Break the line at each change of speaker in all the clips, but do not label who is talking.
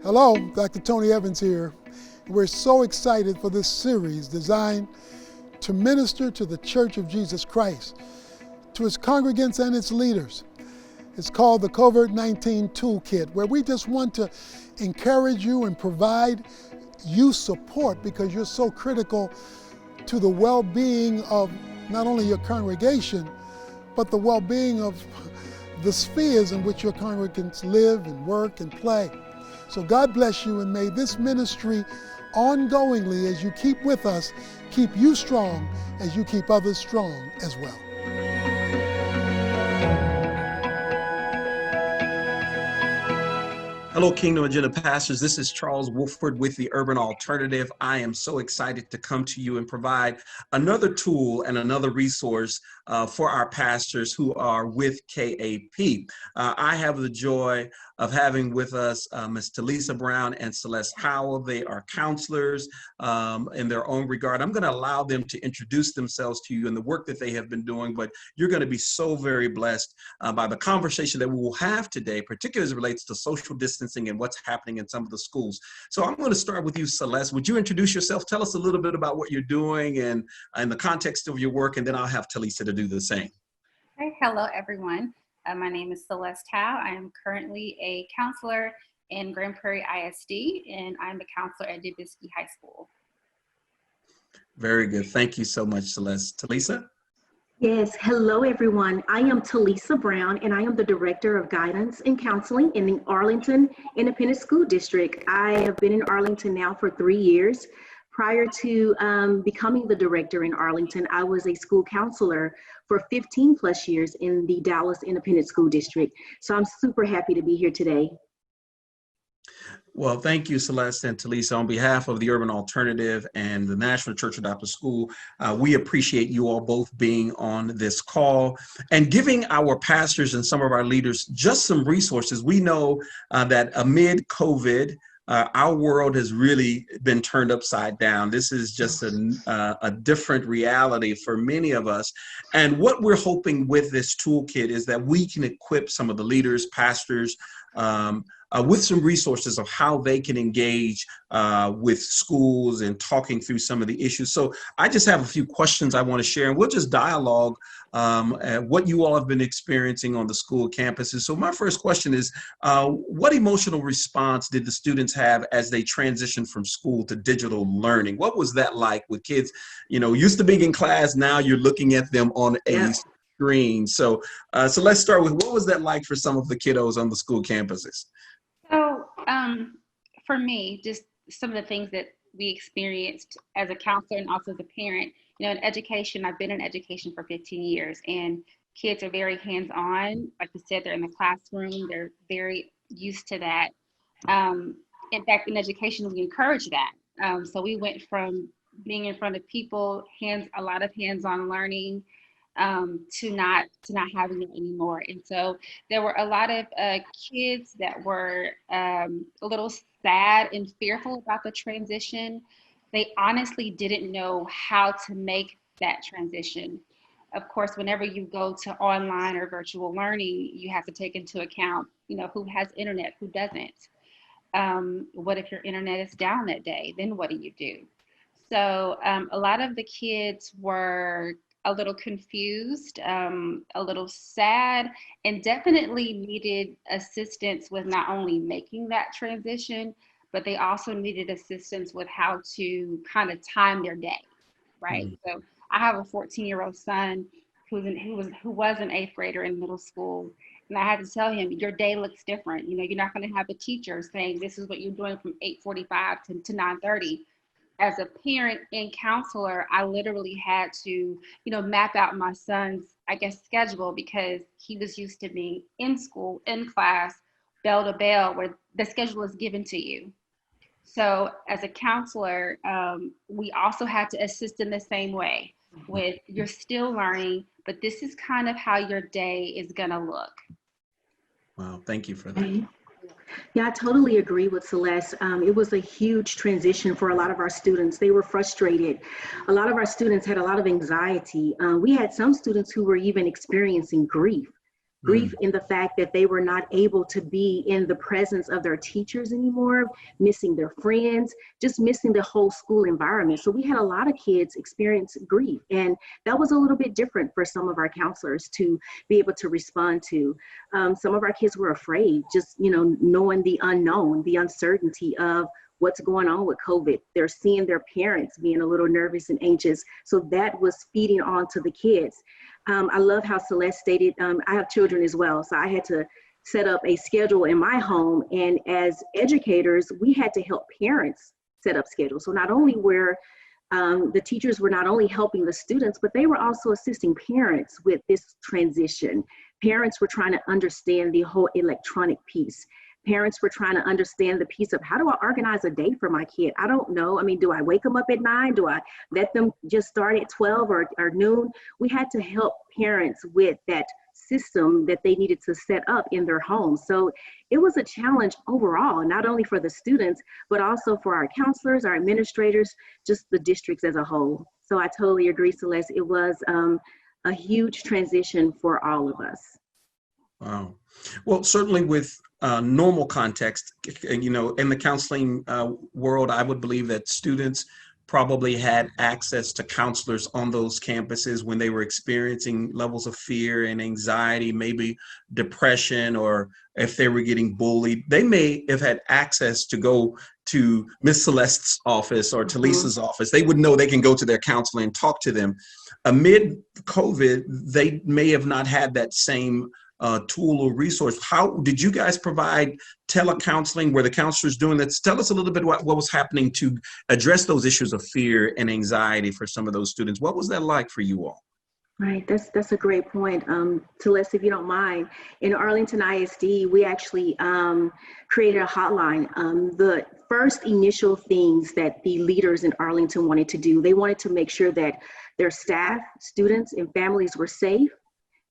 Hello, Dr. Tony Evans here. We're so excited for this series designed to minister to the Church of Jesus Christ, to its congregants and its leaders. It's called the COVID-19 Toolkit, where we just want to encourage you and provide you support because you're so critical to the well-being of not only your congregation, but the well-being of the spheres in which your congregants live and work and play. So God bless you, and may this ministry ongoingly, as you keep with us, keep you strong as you keep others strong as well.
Hello, Kingdom Agenda Pastors. This is Charles Wolford with the Urban Alternative. I am so excited to come to you and provide another tool and another resource for our pastors who are with KAP. I have the joy of having with us Ms. Telisa Brown and Celeste Howell. They are counselors in their own regard. I'm going to allow them to introduce themselves to you and the work that they have been doing, but you're going to be so very blessed by the conversation that we will have today, particularly as it relates to social distancing and what's happening in some of the schools. So I'm going to start with you, Celeste. Would you introduce yourself? Tell us a little bit about what you're doing and in the context of your work, and then I'll have Telisa to do the same.
Hey, hello, everyone. My name is Celeste Howell. I am currently a counselor in Grand Prairie ISD, and I'm a counselor at Dubisky High School.
Very good. Thank you so much, Celeste. Telisa?
Yes, hello everyone. I am Telisa Brown, and I am the Director of Guidance and Counseling in the Arlington Independent School District. I have been in Arlington now for 3 years. Prior to becoming the director in Arlington, I was a school counselor for 15 plus years in the Dallas Independent School District. So I'm super happy to be here today.
Well, thank you, Celeste and Telisa. On behalf of the Urban Alternative and the National Church Adopted School, we appreciate you all both being on this call and giving our pastors and some of our leaders just some resources. We know that amid COVID, our world has really been turned upside down. This is just a different reality for many of us. And what we're hoping with this toolkit is that we can equip some of the leaders, pastors, with some resources of how they can engage with schools and talking through some of the issues. So I just have a few questions I want to share, and we'll just dialogue what you all have been experiencing on the school campuses. So my first question is, what emotional response did the students have as they transitioned from school to digital learning? What was that like with kids, used to being in class, now you're looking at them on a screen. So let's start with, what was that like for some of the kiddos on the school campuses?
So for me, just some of the things that we experienced as a counselor and also as a parent, in education, I've been in education for 15 years, and kids are very hands-on. Like you said, they're in the classroom. They're very used to that. In fact, in education, we encourage that. So we went from being in front of people, a lot of hands-on learning, to not having it anymore. And so there were a lot of kids that were a little sad and fearful about the transition. They honestly didn't know how to make that transition. Of course, whenever you go to online or virtual learning, you have to take into account, who has internet, who doesn't. What if your internet is down that day? Then what do you do? So a lot of the kids were a little confused, a little sad, and definitely needed assistance with not only making that transition, but they also needed assistance with how to kind of time their day, right? Mm-hmm. So I have a 14-year-old son who was an 8th grader in middle school, and I had to tell him, your day looks different. You're not going to have a teacher saying this is what you're doing from 8:45 to 9:30. As a parent and counselor, I literally had to, map out my son's, schedule, because he was used to being in school, in class, bell to bell, where the schedule is given to you. So as a counselor, we also had to assist in the same way with, you're still learning, but this is kind of how your day is going to look.
Wow, thank you for that.
Yeah, I totally agree with Celeste. It was a huge transition for a lot of our students. They were frustrated. A lot of our students had a lot of anxiety. We had some students who were even experiencing grief grief in the fact that they were not able to be in the presence of their teachers anymore, missing their friends, just missing the whole school environment. So we had a lot of kids experience grief, and that was a little bit different for some of our counselors to be able to respond to. Some of our kids were afraid, just, knowing the unknown, the uncertainty of what's going on with COVID. They're seeing their parents being a little nervous and anxious. So that was feeding on to the kids. I love how Celeste stated, I have children as well. So I had to set up a schedule in my home. And as educators, we had to help parents set up schedules. So not only were the teachers were not only helping the students, but they were also assisting parents with this transition. Parents were trying to understand the whole electronic piece. Parents were trying to understand the piece of, how do I organize a day for my kid? I don't know. I mean, do I wake them up at 9? Do I let them just start at 12 or noon? We had to help parents with that system that they needed to set up in their homes. So it was a challenge overall, not only for the students, but also for our counselors, our administrators, just the districts as a whole. So I totally agree, Celeste. It was a huge transition for all of us.
Wow. Well, certainly with normal context, in the counseling world, I would believe that students probably had access to counselors on those campuses when they were experiencing levels of fear and anxiety, maybe depression, or if they were getting bullied. They may have had access to go to Miss Celeste's office or Telisa's office. They would know they can go to their counselor and talk to them. Amid COVID, they may have not had that same tool or resource. How did you guys provide telecounseling? Were the counselors doing that? Tell us a little bit what was happening to address those issues of fear and anxiety for some of those students. What was that like for you all?
Right, that's a great point. Celeste, if you don't mind, in Arlington ISD, we actually created a hotline. The first initial things that the leaders in Arlington wanted to do, they wanted to make sure that their staff, students, and families were safe.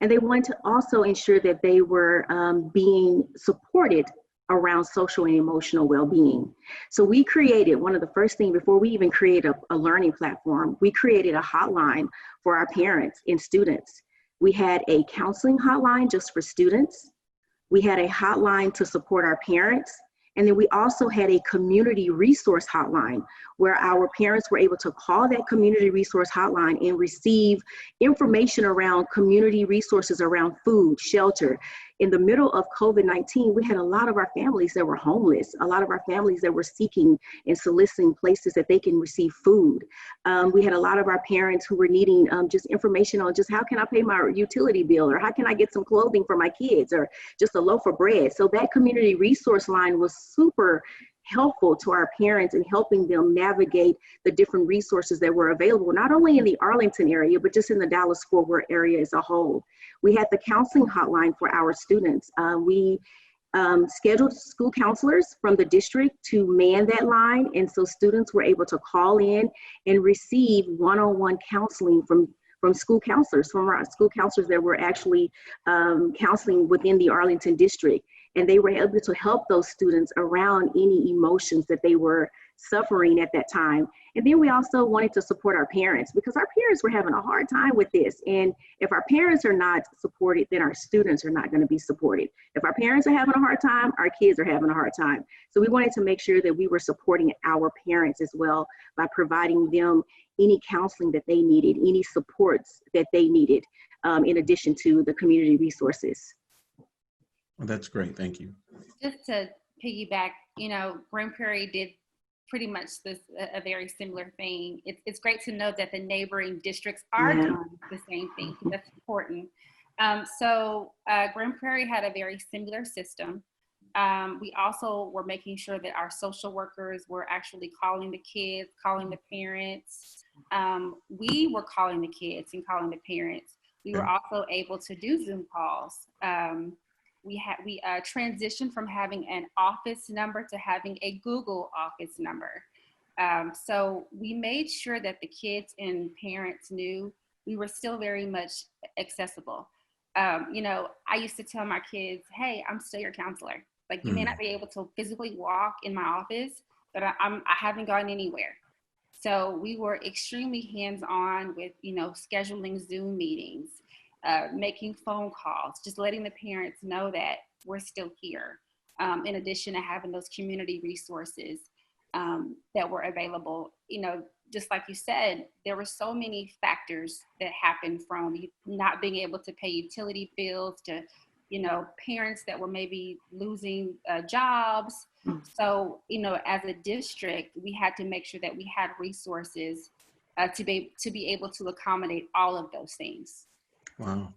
And they wanted to also ensure that they were being supported around social and emotional well-being. So we created, one of the first things before we even created a learning platform, we created a hotline for our parents and students. We had a counseling hotline just for students. We had a hotline to support our parents. And then we also had a community resource hotline where our parents were able to call that community resource hotline and receive information around community resources around food, shelter. In the middle of COVID-19, we had a lot of our families that were homeless, a lot of our families that were seeking and soliciting places that they can receive food. We had a lot of our parents who were needing just information on just how can I pay my utility bill, or how can I get some clothing for my kids, or just a loaf of bread. So that community resource line was super helpful to our parents in helping them navigate the different resources that were available, not only in the Arlington area, but just in the Dallas-Fort Worth area as a whole. We had the counseling hotline for our students. We scheduled school counselors from the district to man that line. And so students were able to call in and receive one-on-one counseling from school counselors, from our school counselors that were actually counseling within the Arlington district. And they were able to help those students around any emotions that they were suffering at that time. And then we also wanted to support our parents, because our parents were having a hard time with this. And if our parents are not supported, then our students are not going to be supported. If our parents are having a hard time, our kids are having a hard time. So we wanted to make sure that we were supporting our parents as well by providing them any counseling that they needed, any supports that they needed, in addition to the community resources.
Well, that's great. Thank you.
Just to piggyback, Grand Prairie did pretty much a very similar thing. It's great to know that the neighboring districts are doing the same thing. That's important. So Grand Prairie had a very similar system. We also were making sure that our social workers were actually calling the kids, calling the parents. We were calling the kids and calling the parents. We were also able to do Zoom calls. We transitioned from having an office number to having a Google office number. So we made sure that the kids and parents knew we were still very much accessible. I used to tell my kids, hey, I'm still your counselor. Like, you may not be able to physically walk in my office, but I haven't gone anywhere. So we were extremely hands-on with, scheduling Zoom meetings. making phone calls, just letting the parents know that we're still here. In addition to having those community resources that were available, just like you said, there were so many factors that happened from not being able to pay utility bills to, parents that were maybe losing jobs. So, as a district, we had to make sure that we had resources to be able to accommodate all of those things.
Wow.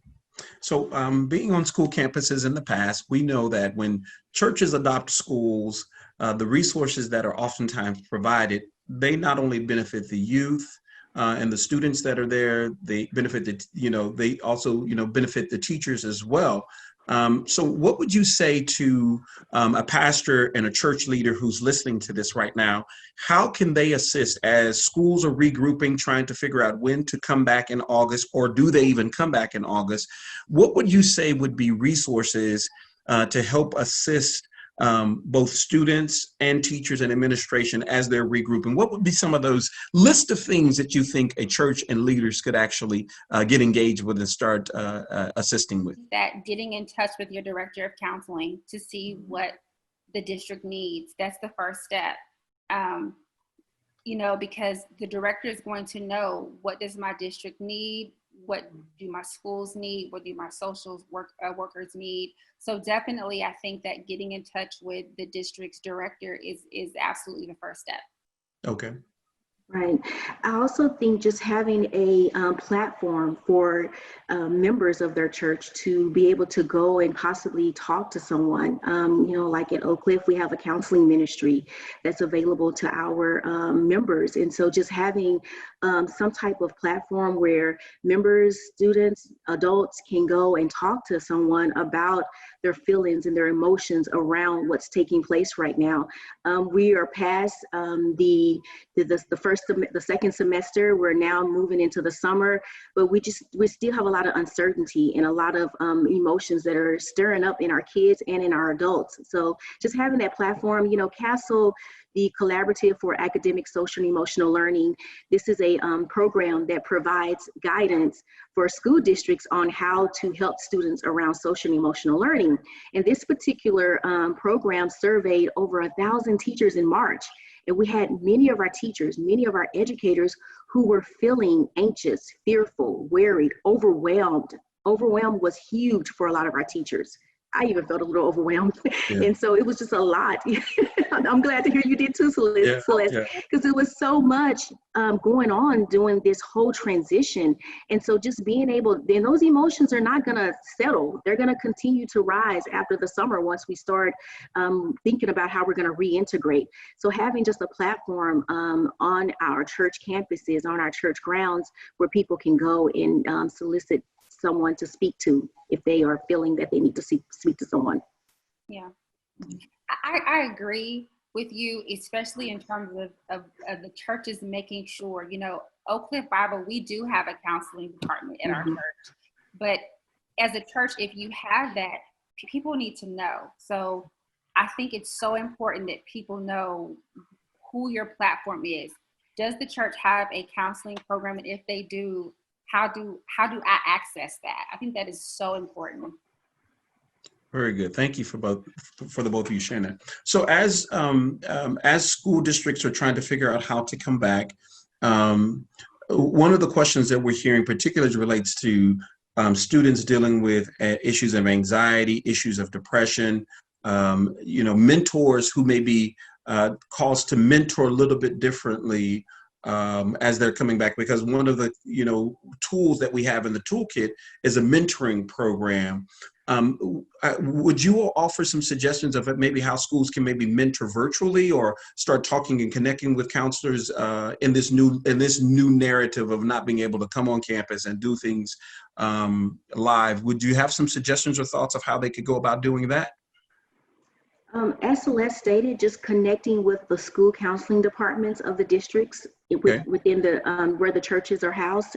So being on school campuses in the past, we know that when churches adopt schools, the resources that are oftentimes provided, they not only benefit the youth and the students that are there, they benefit they also, benefit the teachers as well. So what would you say to a pastor and a church leader who's listening to this right now? How can they assist as schools are regrouping, trying to figure out when to come back in August, or do they even come back in August? What would you say would be resources to help assist both students and teachers and administration as they're regrouping? What would be some of those list of things that you think a church and leaders could actually get engaged with and start assisting with?
That getting in touch with your director of counseling to see what the district needs, that's the first step. Because the director is going to know, what does my district need? What do my schools need? What do my social workers need? So definitely, I think that getting in touch with the district's director is absolutely the first step.
Okay.
Right. I also think just having a platform for members of their church to be able to go and possibly talk to someone, like at Oak Cliff, we have a counseling ministry that's available to our members. And so just having some type of platform where members, students, adults can go and talk to someone about their feelings and their emotions around what's taking place right now. We are past the second semester. We're now moving into the summer, but we still have a lot of uncertainty and a lot of emotions that are stirring up in our kids and in our adults. So just having that platform, CASEL, the Collaborative for Academic, Social, and Emotional Learning. This is a program that provides guidance for school districts on how to help students around social and emotional learning. And this particular program surveyed over 1,000 teachers in March. And we had many of our teachers, many of our educators who were feeling anxious, fearful, worried, overwhelmed. Overwhelmed was huge for a lot of our teachers. I even felt a little overwhelmed. Yeah. And so it was just a lot. I'm glad to hear you did too, Celeste, because it was so much going on during this whole transition. And so just being able, then those emotions are not going to settle. They're going to continue to rise after the summer once we start thinking about how we're going to reintegrate. So having just a platform on our church campuses, on our church grounds, where people can go and solicit someone to speak to if they are feeling that they need to speak to someone.
Yeah, I agree with you, especially in terms of the churches making sure, Oak Cliff Bible, we do have a counseling department at our church, but as a church, if you have that, people need to know. So I think it's so important that people know who your platform is. Does the church have a counseling program? And if they do, how do I access that? I think that is so important.
Very good. Thank you for the both of you sharing that. So as school districts are trying to figure out how to come back, one of the questions that we're hearing particularly relates to students dealing with issues of anxiety, issues of depression, mentors who may be caused to mentor a little bit differently as they're coming back, because one of the tools that we have in the toolkit is a mentoring program. Would you all offer some suggestions of maybe how schools can maybe mentor virtually or start talking and connecting with counselors in this new narrative of not being able to come on campus and do things live? Would you have some suggestions or thoughts of how they could go about doing that?
As Celeste stated, just connecting with the school counseling departments of the districts within the where the churches are housed.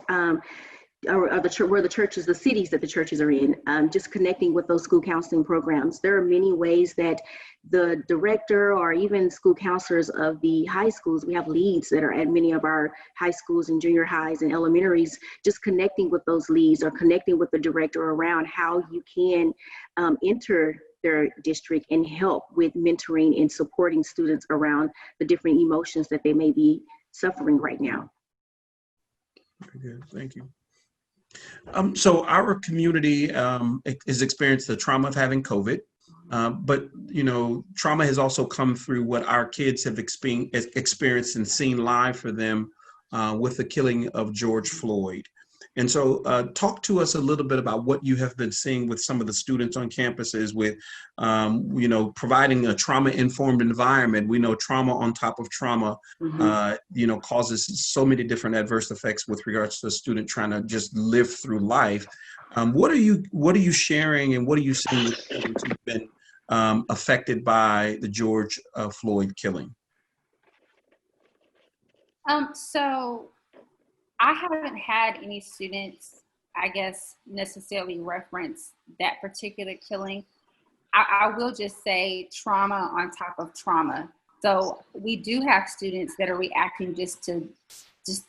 or where the churches, the cities that the churches are in, just connecting with those school counseling programs. There are many ways that the director or even school counselors of the high schools, we have leads that are at many of our high schools and junior highs and elementaries, just connecting with those leads or connecting with the director around how you can enter their district and help with mentoring and supporting students around the different emotions that they may be suffering right now.
Very good, thank you. So our community has experienced the trauma of having COVID, but trauma has also come through what our kids have experienced and seen live for them with the killing of George Floyd. And so talk to us a little bit about what you have been seeing with some of the students on campuses with, providing a trauma-informed environment. We know trauma on top of trauma, causes so many different adverse effects with regards to the student trying to just live through life. What are you sharing and what are you seeing with students who've been affected by the George Floyd killing?
So I haven't had any students, I guess, necessarily reference that particular killing. I will just say trauma on top of trauma. So we do have students that are reacting just to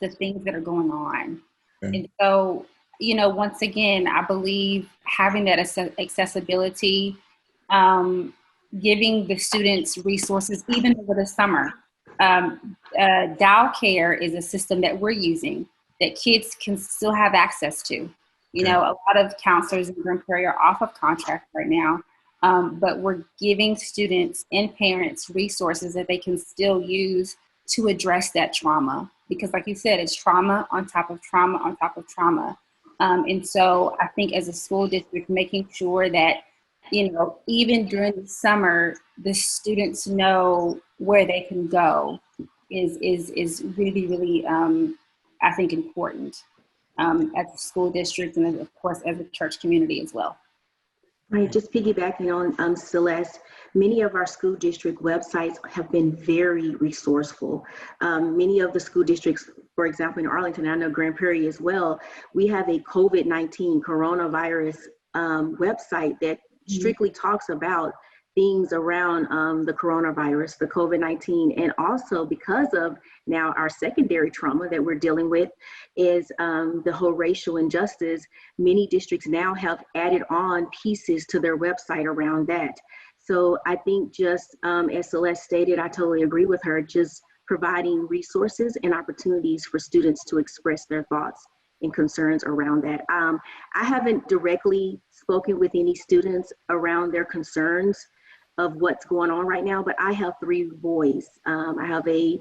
the things that are going on. Okay. And so, once again, I believe having that accessibility, giving the students resources, even over the summer. Dow Care is a system that we're using that kids can still have access to. A lot of counselors in Prairie are off of contract right now, but we're giving students and parents resources that they can still use to address that trauma. Because like you said, it's trauma on top of trauma on top of trauma. And so I think as a school district, making sure that, even during the summer, the students know where they can go is really, really, I think, important as a school district and of course as a church community as well.
Right, just piggybacking on Celeste, many of our school district websites have been very resourceful. Many of the school districts, for example, in Arlington, I know Grand Prairie as well, we have a COVID-19 coronavirus website that strictly talks about things around the coronavirus, the COVID-19, and also because of now our secondary trauma that we're dealing with is the whole racial injustice. Many districts now have added on pieces to their website around that. So I think just as Celeste stated, I totally agree with her, just providing resources and opportunities for students to express their thoughts and concerns around that. I haven't directly spoken with any students around their concerns of what's going on right now, but I have 3 boys. I have a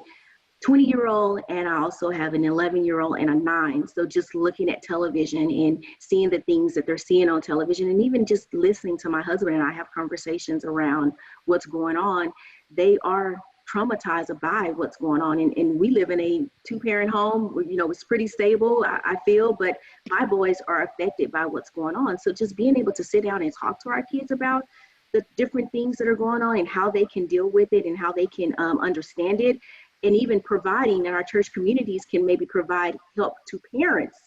20-year-old and I also have an 11-year-old and a 9. So just looking at television and seeing the things that they're seeing on television and even just listening to my husband and I have conversations around what's going on, they are traumatized by what's going on. And we live in a 2-parent home, it's pretty stable, I feel, but my boys are affected by what's going on. So just being able to sit down and talk to our kids about the different things that are going on and how they can deal with it and how they can understand it, and even providing, and our church communities can maybe provide help to parents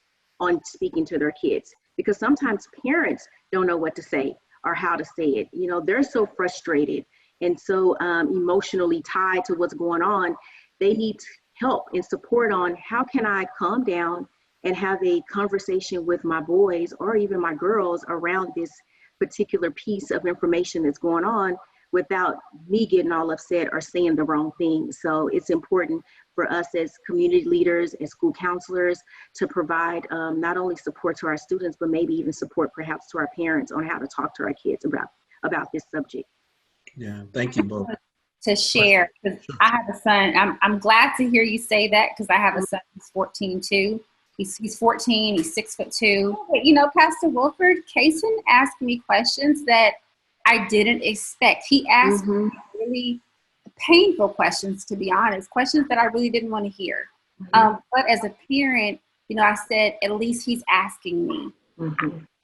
on speaking to their kids, because sometimes parents don't know what to say or how to say it. They're so frustrated and so emotionally tied to what's going on. They need help and support on how can I calm down and have a conversation with my boys or even my girls around this particular piece of information that's going on without me getting all upset or saying the wrong thing. So it's important for us as community leaders and school counselors to provide not only support to our students, but maybe even support perhaps to our parents on how to talk to our kids about this subject.
Yeah, thank you both.
To share, because I have a son. I'm glad to hear you say that, because I have a son who's 14 too. He's 14, he's 6'2". Pastor Wolford, Kason asked me questions that I didn't expect. He asked me really painful questions, to be honest, questions that I really didn't want to hear. But as a parent, I said, at least he's asking me.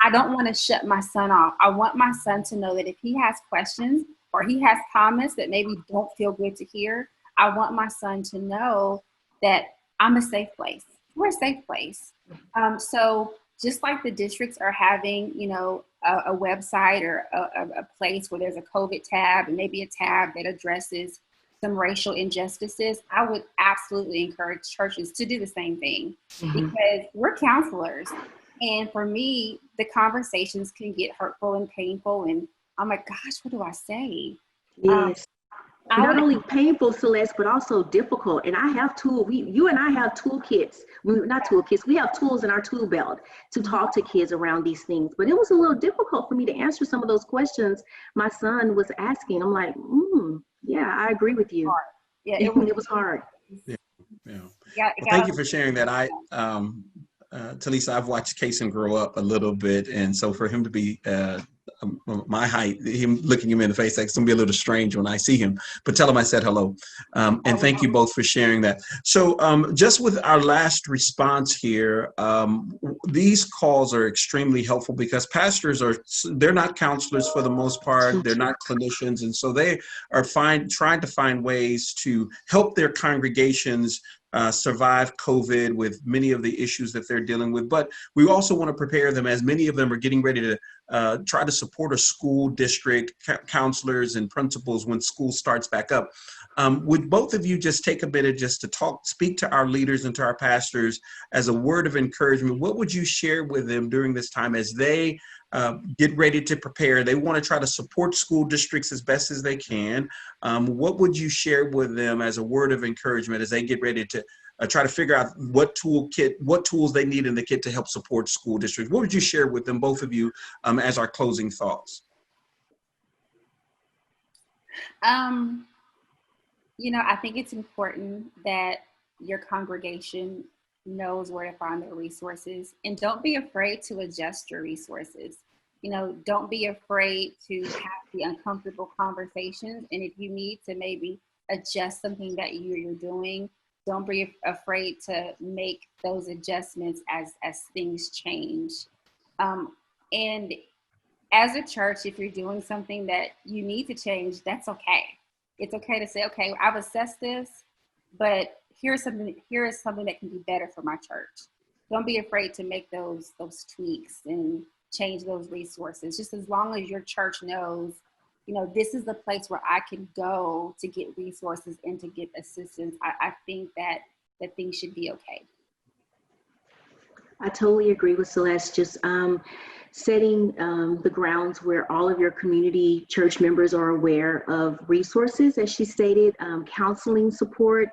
I don't want to shut my son off. I want my son to know that if he has questions or he has comments that maybe don't feel good to hear, I want my son to know that I'm a safe place. We're a safe place. So just like the districts are having, a website or a place where there's a COVID tab and maybe a tab that addresses some racial injustices, I would absolutely encourage churches to do the same thing, because we're counselors. And for me, the conversations can get hurtful and painful. And I'm like, gosh, what do I say?
Yes. Not only painful, Celeste, but also difficult. And I have you and I have toolkits. Not toolkits, we have tools in our tool belt to talk to kids around these things. But it was a little difficult for me to answer some of those questions my son was asking. I'm like, yeah, I agree with you.
Yeah,
it was hard.
Yeah. Well, thank you for sharing that. Telisa, I've watched Kason grow up a little bit, and so for him to be my height, him looking him in the face, that's gonna be a little strange when I see him. But tell him I said hello, and thank you both for sharing that. So, just with our last response here, these calls are extremely helpful because pastors they're not counselors for the most part, they're not clinicians, and so they are trying to find ways to help their congregations survive COVID with many of the issues that they're dealing with. But we also want to prepare them, as many of them are getting ready to try to support a school district, counselors and principals when school starts back up. Would both of you just take a minute just to speak to our leaders and to our pastors as a word of encouragement? What would you share with them during this time as they get ready to prepare? They want to try to support school districts as best as they can. What would you share with them as a word of encouragement as they get ready to try to figure out what tools they need in the kit to help support school districts? What would you share with them, both of you, as our closing thoughts?
I think it's important that your congregation knows where to find their resources, and don't be afraid to adjust your resources. Don't be afraid to have the uncomfortable conversations. And if you need to maybe adjust something that you're doing, don't be afraid to make those adjustments as things change. And as a church, if you're doing something that you need to change, that's okay. It's okay to say, okay, I've assessed this, but here is something that can be better for my church. Don't be afraid to make those tweaks and change those resources. Just as long as your church knows, this is the place where I can go to get resources and to get assistance, I think that things should be okay.
I totally agree with Celeste. Just setting the grounds where all of your community church members are aware of resources, as she stated, counseling support.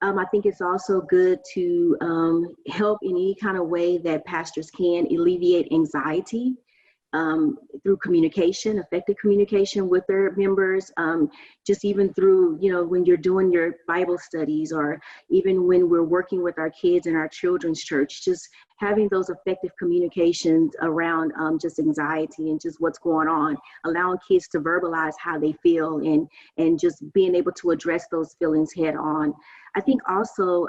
I think it's also good to help in any kind of way that pastors can alleviate anxiety through communication, effective communication with their members, just even through, when you're doing your Bible studies, or even when we're working with our kids in our children's church, just having those effective communications around just anxiety and just what's going on, allowing kids to verbalize how they feel and just being able to address those feelings head on. I think also,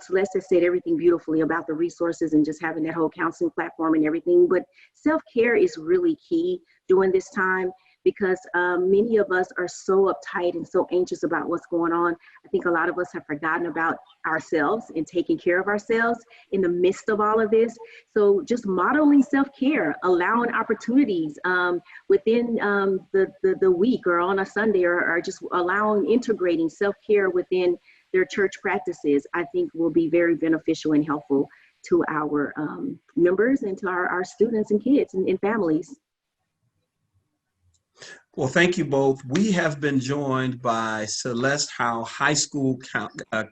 Celeste has said everything beautifully about the resources and just having that whole counseling platform and everything, but self-care is really key during this time, because many of us are so uptight and so anxious about what's going on. I think a lot of us have forgotten about ourselves and taking care of ourselves in the midst of all of this. So just modeling self-care, allowing opportunities within the week or on a Sunday, or just integrating self-care within their church practices, I think will be very beneficial and helpful to our members and to our students and kids and families.
Well, thank you both. We have been joined by Celeste Howell, high school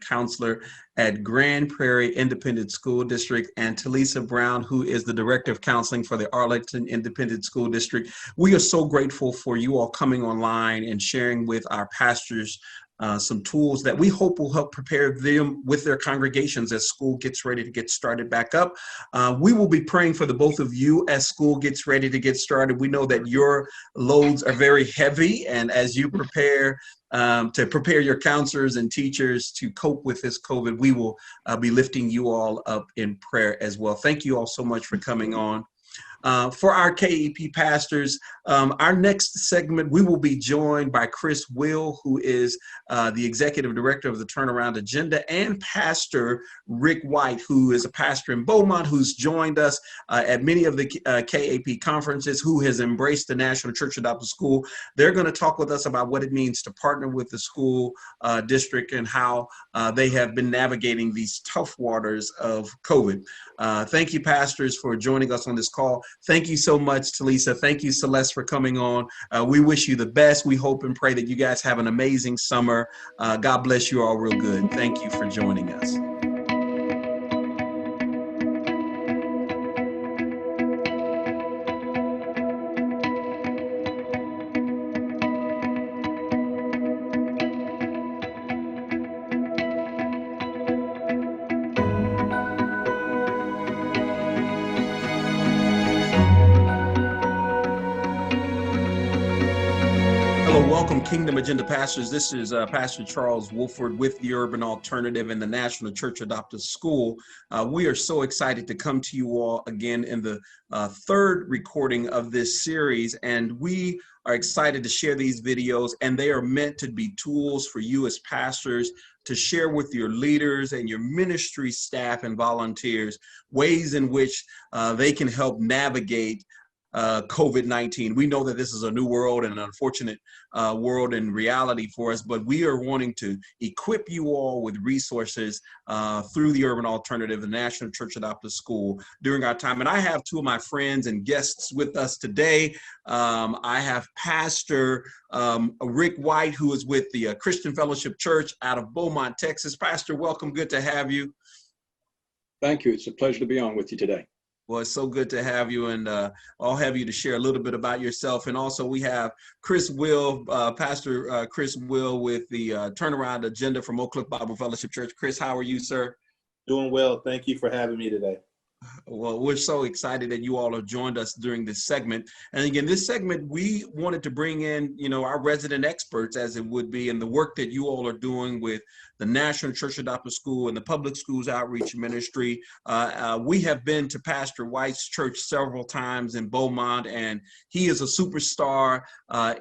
counselor at Grand Prairie Independent School District, and Telisa Brown, who is the Director of Counseling for the Arlington Independent School District. We are so grateful for you all coming online and sharing with our pastors some tools that we hope will help prepare them with their congregations as school gets ready to get started back up. We will be praying for the both of you as school gets ready to get started. We know that your loads are very heavy, and as you prepare to prepare your counselors and teachers to cope with this COVID, we will be lifting you all up in prayer as well. Thank you all so much for coming on. For our KEP pastors, our next segment, we will be joined by Chris Will, who is the Executive Director of the Turnaround Agenda, and Pastor Rick White, who is a pastor in Beaumont, who's joined us at many of the KAP conferences, who has embraced the National Church Adopted School. They're going to talk with us about what it means to partner with the school district and how they have been navigating these tough waters of COVID. Thank you, pastors, for joining us on this call. Thank you so much, Telisa. Thank you, Celeste, for coming on. We wish you the best. We hope and pray that you guys have an amazing summer. God bless you all real good. Thank you for joining us. Welcome, Kingdom Agenda Pastors. This is Pastor Charles Wolford with the Urban Alternative and the National Church Adopted School. We are so excited to come to you all again in the third recording of this series, and we are excited to share these videos, and they are meant to be tools for you as pastors to share with your leaders and your ministry staff and volunteers ways in which they can help navigate COVID-19. We know that this is a new world and an unfortunate world and reality for us, but we are wanting to equip you all with resources through the Urban Alternative, the National Church Adopted School during our time. And I have two of my friends and guests with us today. I have Pastor Rick White, who is with the Christian Fellowship Church out of Beaumont, Texas. Pastor, welcome. Good to have you.
Thank you. It's a pleasure to be on with you today.
Well, it's so good to have you, and I'll have you to share a little bit about yourself. And also we have Chris Will, Pastor Chris Will with the Turnaround Agenda from Oak Cliff Bible Fellowship Church. Chris, how are you, sir?
Doing well. Thank you for having me today.
Well, we're so excited that you all have joined us during this segment. And again, this segment, we wanted to bring in, our resident experts, as it would be, and the work that you all are doing with the National Church Adopted School and the Public Schools Outreach Ministry. We have been to Pastor White's church several times in Beaumont, and he is a superstar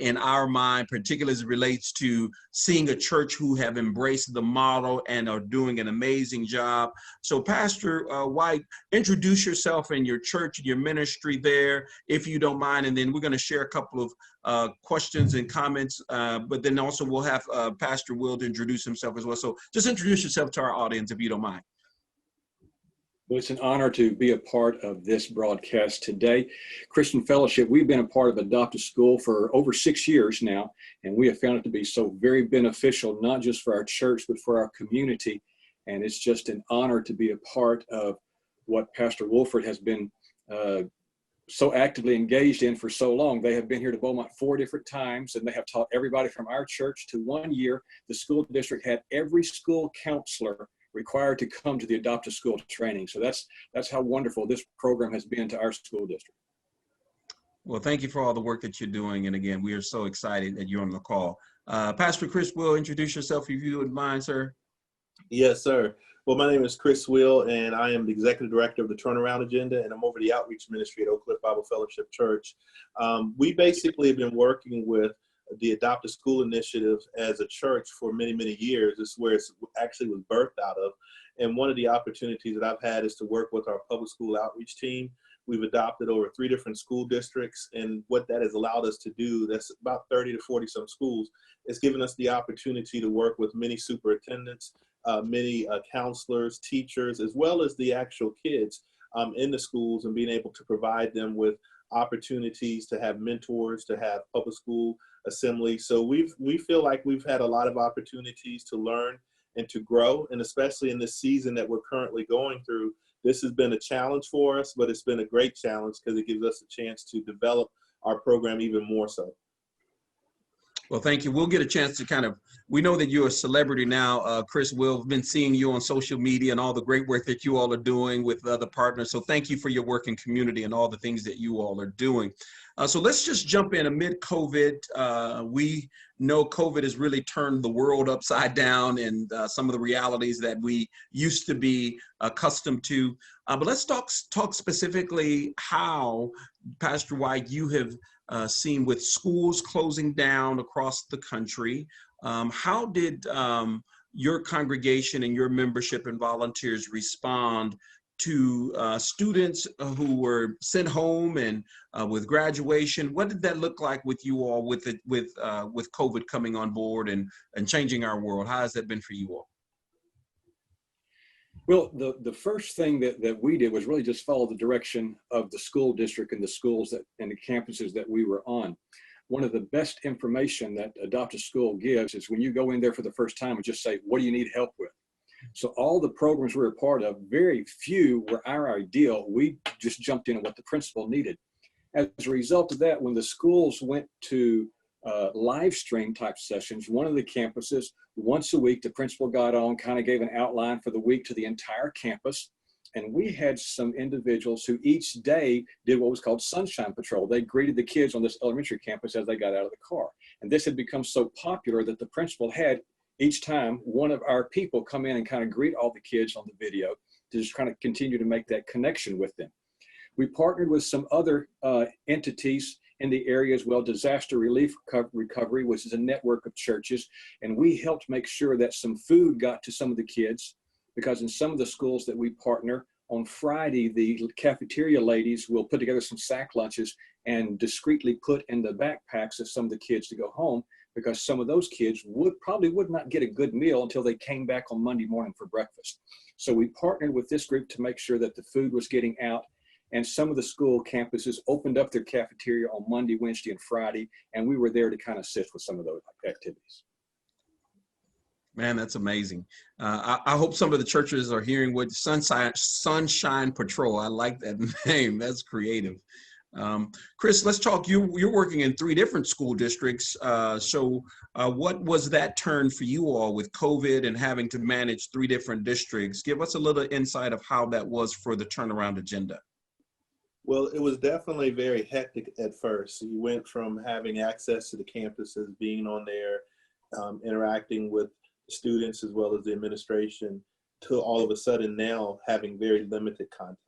in our mind, particularly as it relates to seeing a church who have embraced the model and are doing an amazing job. So Pastor White, introduce yourself and your church and your ministry there, if you don't mind, and then we're going to share a couple of questions and comments, but then also we'll have Pastor Will to introduce himself as well. So just introduce yourself to our audience, if you don't mind.
Well, it's an honor to be a part of this broadcast today. Christian Fellowship, we've been a part of Adopted School for over 6 years now, and we have found it to be so very beneficial, not just for our church, but for our community. And it's just an honor to be a part of what Pastor Wolford has been so actively engaged in for so long. They have been here to Beaumont 4 different times, and they have taught everybody from our church to 1 year. The school district had every school counselor required to come to the adopted school training. So that's how wonderful this program has been to our school district.
Well, thank you for all the work that you're doing. And again, we are so excited that you're on the call. Pastor Chris Will, introduce yourself if you would mind, sir.
Yes, sir. Well, my name is Chris Will, and I am the Executive Director of the Turnaround Agenda, and I'm over the Outreach Ministry at Oak Cliff Bible Fellowship Church. We basically have been working with the Adopted School Initiative as a church for many, many years. This is where it actually was birthed out of. And one of the opportunities that I've had is to work with our public school outreach team. We've adopted over 3 different school districts, and what that has allowed us to do, that's about 30 to 40 some schools, it's given us the opportunity to work with many superintendents, many counselors, teachers, as well as the actual kids in the schools, and being able to provide them with opportunities to have mentors, to have public school assembly. So we feel like we've had a lot of opportunities to learn and to grow, and especially in this season that we're currently going through, this has been a challenge for us, but it's been a great challenge because it gives us a chance to develop our program even more so.
Well, thank you. We'll get a chance to we know that you're a celebrity now, Chris. We've been seeing you on social media and all the great work that you all are doing with other partners. So thank you for your work in community and all the things that you all are doing. So let's just jump in amid COVID. We know COVID has really turned the world upside down and some of the realities that we used to be accustomed to. But let's talk specifically how, Pastor White, you have seen with schools closing down across the country. How did your congregation and your membership and volunteers respond to students who were sent home and with graduation? What did that look like with you all with COVID coming on board and changing our world? How has that been for you all?
Well, the first thing that we did was really just follow the direction of the school district and the schools and the campuses that we were on. One of the best information that Adopt a School gives is when you go in there for the first time and just say, what do you need help with? So all the programs we were a part of, very few were our ideal. We just jumped in on what the principal needed. As a result of that, when the schools went to live stream type sessions, one of the campuses, once a week, the principal got on, kind of gave an outline for the week to the entire campus. And we had some individuals who each day did what was called Sunshine Patrol. They greeted the kids on this elementary campus as they got out of the car. And this had become so popular that the principal had each time one of our people come in and kind of greet all the kids on the video to just kind of continue to make that connection with them. We partnered with some other entities in the area as well, Disaster Relief Recovery, which is a network of churches. And we helped make sure that some food got to some of the kids, because in some of the schools that we partner, on Friday, the cafeteria ladies will put together some sack lunches and discreetly put in the backpacks of some of the kids to go home, because some of those kids probably would not get a good meal until they came back on Monday morning for breakfast. So we partnered with this group to make sure that the food was getting out. And some of the school campuses opened up their cafeteria on Monday, Wednesday, and Friday, and we were there to kind of assist with some of those activities.
Man, that's amazing. I hope some of the churches are hearing what Sunshine Patrol. I like that name. That's creative. Chris, let's talk. You're working in 3 different school districts. So what was that turn for you all with COVID and having to manage 3 different districts? Give us a little insight of how that was for the turnaround agenda.
Well, it was definitely very hectic at first. You went from having access to the campuses, being on there, interacting with students as well as the administration, to all of a sudden now having very limited contact.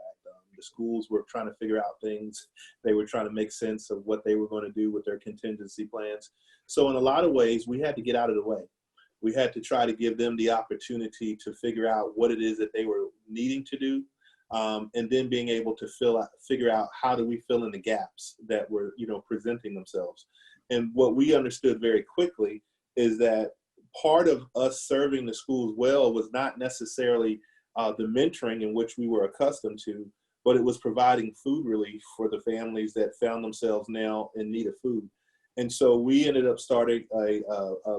The schools were trying to figure out things. They were trying to make sense of what they were going to do with their contingency plans. So in a lot of ways, we had to get out of the way. We had to try to give them the opportunity to figure out what it is that they were needing to do. And then being able to figure out how do we fill in the gaps that were, presenting themselves. And what we understood very quickly is that part of us serving the schools well was not necessarily the mentoring in which we were accustomed to, but it was providing food relief for the families that found themselves now in need of food. And so we ended up starting a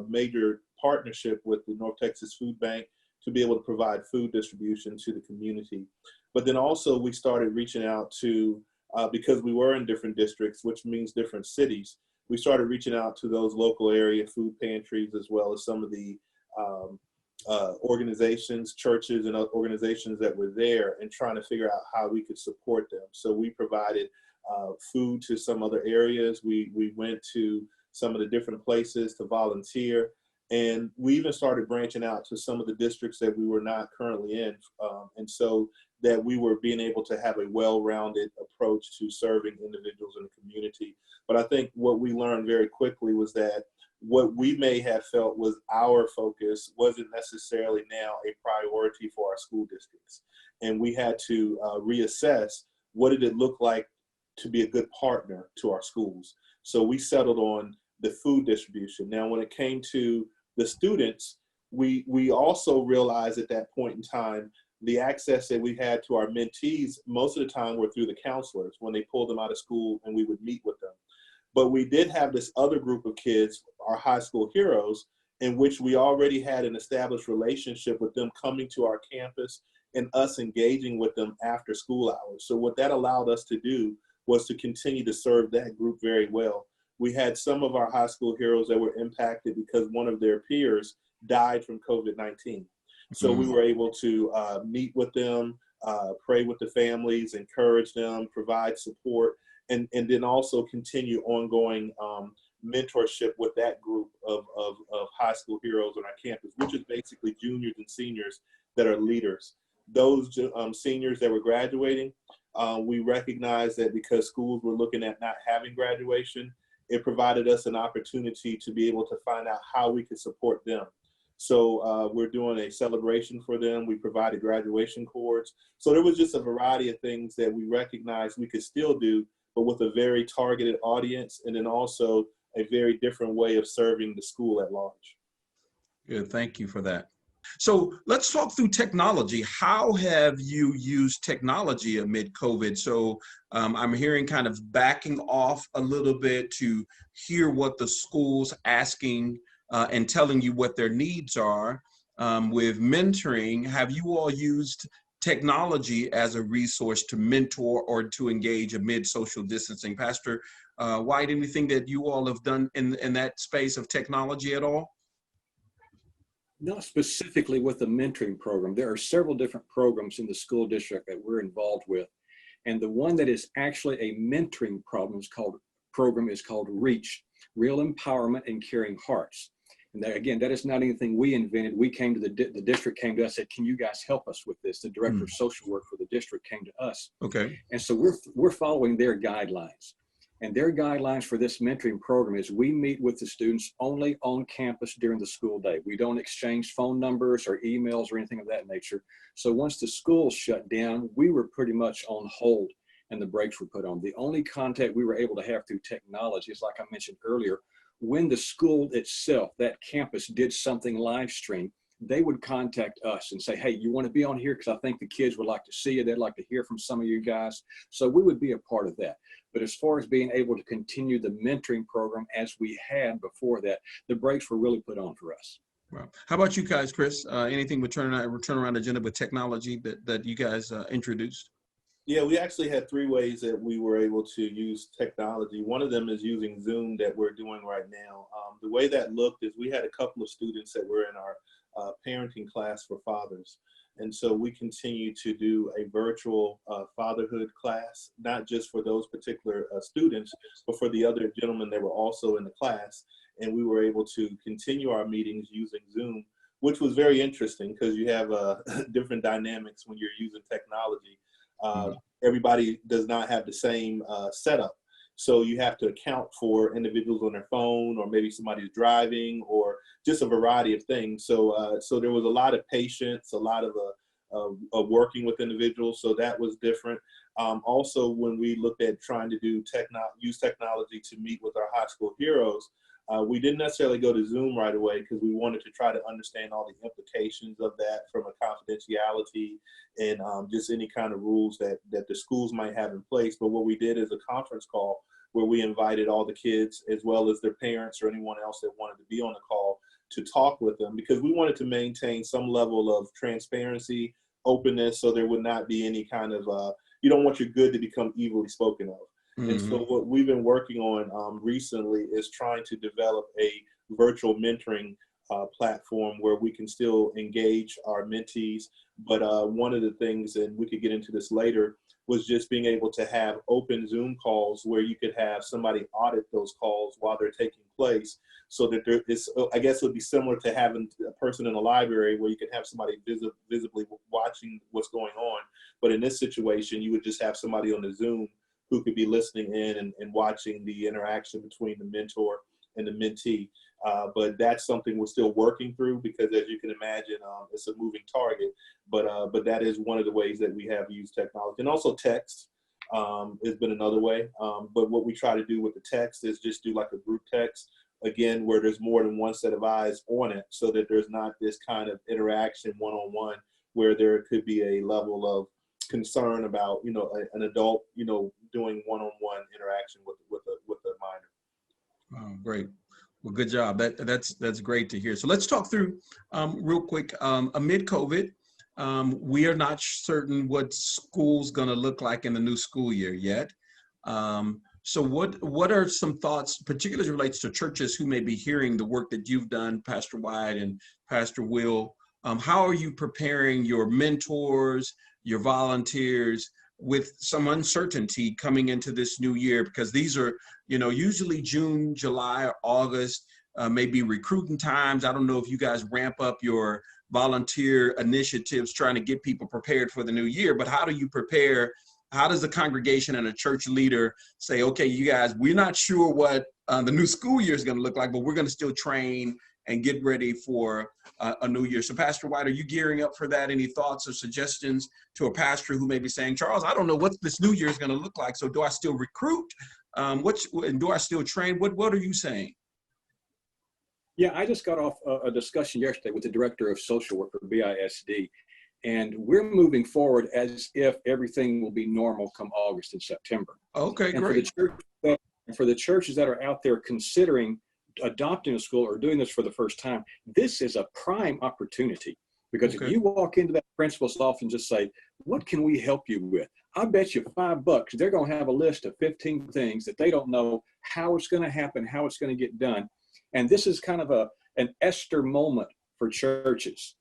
major partnership with the North Texas Food Bank to be able to provide food distribution to the community. But then also we started reaching out to, because we were in different districts, which means different cities, we started reaching out to those local area food pantries, as well as some of the organizations, churches, and other organizations that were there, and trying to figure out how we could support them. So we provided food to some other areas. We went to some of the different places to volunteer. And we even started branching out to some of the districts that we were not currently in. And so that we were being able to have a well-rounded approach to serving individuals in the community. But I think what we learned very quickly was that what we may have felt was our focus wasn't necessarily now a priority for our school districts. And we had to reassess what did it look like to be a good partner to our schools. So we settled on the food distribution. Now, when it came to the students, we also realized at that point in time, the access that we had to our mentees, most of the time were through the counselors when they pulled them out of school and we would meet with them. But we did have this other group of kids, our high school heroes, in which we already had an established relationship with them coming to our campus and us engaging with them after school hours. So what that allowed us to do was to continue to serve that group very well. we had some of our high school heroes that were impacted because one of their peers died from COVID-19. So we were able to meet with them, pray with the families, encourage them, provide support, and then also continue ongoing mentorship with that group of high school heroes on our campus, which is basically juniors and seniors that are leaders. Those seniors that were graduating, we recognized that because schools were looking at not having graduation, it provided us an opportunity to be able to find out how we could support them. So we're doing a celebration for them. We provided graduation cords. So there was just a variety of things that we recognized we could still do, but with a very targeted audience, and then also a very different way of serving the school at large.
Good, thank you for that. So let's talk through technology. How have you used technology amid COVID? So I'm hearing kind of backing off a little bit to hear what the school's asking and telling you what their needs are. With mentoring, have you all used technology as a resource to mentor or to engage amid social distancing? Pastor White, anything that you all have done in that space of technology at all?
Not specifically with the mentoring program. There are several different programs in the school district that we're involved with. And the one that is actually a mentoring program is called REACH, Real Empowerment and Caring Hearts. And that, again, that is not anything we invented. We came to the district came to us and said, can you guys help us with this? The director of social work for the district came to us.
Okay.
And so we're following their guidelines. And their guidelines for this mentoring program is we meet with the students only on campus during the school day. We don't exchange phone numbers or emails or anything of that nature. So once the school shut down, we were pretty much on hold and the brakes were put on. The only contact we were able to have through technology is, like I mentioned earlier, when the school itself, that campus, did something live stream, they would contact us and say, hey, you want to be on here? Because I think the kids would like to see you. They'd like to hear from some of you guys. So we would be a part of that. But as far as being able to continue the mentoring program as we had before that, the brakes were really put on for us.
Wow. How about you guys, Chris? Anything with turnaround agenda with technology that you guys introduced?
Yeah, we actually had 3 ways that we were able to use technology. One of them is using Zoom that we're doing right now. The way that looked is we had a couple of students that were in our parenting class for fathers. And so we continue to do a virtual fatherhood class, not just for those particular students, but for the other gentlemen that were also in the class. And we were able to continue our meetings using Zoom, which was very interesting because you have different dynamics when you're using technology. Everybody does not have the same setup. So you have to account for individuals on their phone, or maybe somebody's driving, or just a variety of things. So so there was a lot of patience, a lot of working with individuals. So that was different. Also, when we looked at trying to do use technology to meet with our high school heroes, we didn't necessarily go to Zoom right away because we wanted to try to understand all the implications of that from a confidentiality and just any kind of rules that the schools might have in place. But what we did is a conference call where we invited all the kids as well as their parents or anyone else that wanted to be on the call to talk with them, because we wanted to maintain some level of transparency, openness, so there would not be any kind of, you don't want your good to become evilly spoken of. And so what we've been working on recently is trying to develop a virtual mentoring platform where we can still engage our mentees. But one of the things, and we could get into this later, was just being able to have open Zoom calls where you could have somebody audit those calls while they're taking place, so that there is, I guess it would be similar to having a person in a library where you could have somebody visibly watching what's going on. But in this situation, you would just have somebody on the Zoom who could be listening in and watching the interaction between the mentor and the mentee. But that's something we're still working through because, as you can imagine, it's a moving target. But that is one of the ways that we have used technology. And also text has been another way. But what we try to do with the text is just do like a group text, again, where there's more than one set of eyes on it, so that there's not this kind of interaction one-on-one where there could be a level of concern about, an adult, doing one-on-one interaction with a minor.
Oh, great. Well, good job. That's great to hear. So let's talk through real quick. Amid COVID, we are not certain what school's going to look like in the new school year yet. So what are some thoughts, particularly as it relates to churches who may be hearing the work that you've done, Pastor White and Pastor Will? How are you preparing your mentors, your volunteers with some uncertainty coming into this new year? Because these are, usually June, July, or August, maybe recruiting times. I don't know if you guys ramp up your volunteer initiatives trying to get people prepared for the new year, but how do you prepare? How does the congregation and a church leader say, okay, you guys, we're not sure what the new school year is going to look like, but we're going to still train and get ready for a new year? So Pastor White, are you gearing up for that? Any thoughts or suggestions to a pastor who may be saying, Charles, I don't know what this new year is going to look like. So do I still recruit? And do I still train? What are you saying?
Yeah, I just got off a discussion yesterday with the director of social work for BISD, and we're moving forward as if everything will be normal come August and September.
Okay,
and
great.
For the churches that are out there considering adopting a school or doing this for the first time, this is a prime opportunity. Because if you walk into that principal's office and just say, what can we help you with? I bet you $5 they're going to have a list of 15 things that they don't know how it's going to happen, how it's going to get done. And this is kind of an Esther moment for churches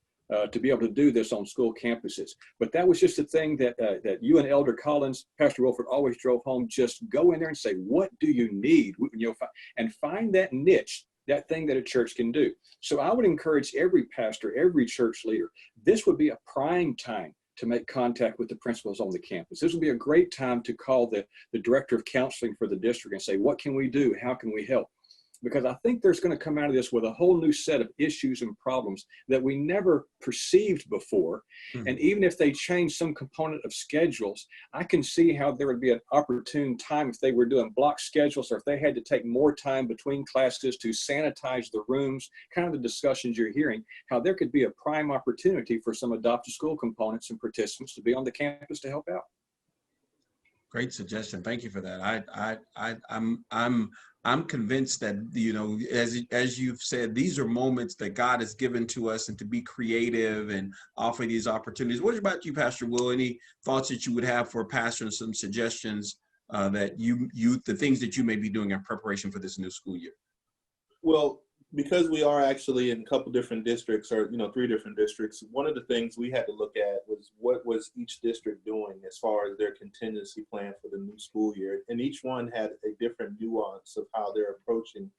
to be able to do this on school campuses. But that was just a thing that you and Elder Collins, Pastor Wolford, always drove home. Just go in there and say, what do you need? And find that niche, that thing that a church can do. So I would encourage every pastor, every church leader, this would be a prime time to make contact with the principals on the campus. This would be a great time to call the director of counseling for the district and say, what can we do? How can we help? Because I think there's going to come out of this with a whole new set of issues and problems that we never perceived before. Mm-hmm. And even if they change some component of schedules, I can see how there would be an opportune time if they were doing block schedules, or if they had to take more time between classes to sanitize the rooms, kind of the discussions you're hearing, how there could be a prime opportunity for some adopted school components and participants to be on the campus to help out.
Great suggestion. Thank you for that. I'm convinced that, as you've said, these are moments that God has given to us, and to be creative and offer these opportunities. What about you, Pastor Will? Any thoughts that you would have for a pastor, and some suggestions that the things that you may be doing in preparation for this new school year?
Well, because we are actually in a couple different districts, or 3 different districts, one of the things we had to look at was what was each district doing as far as their contingency plan for the new school year, and each one had a different nuance of how they're approaching,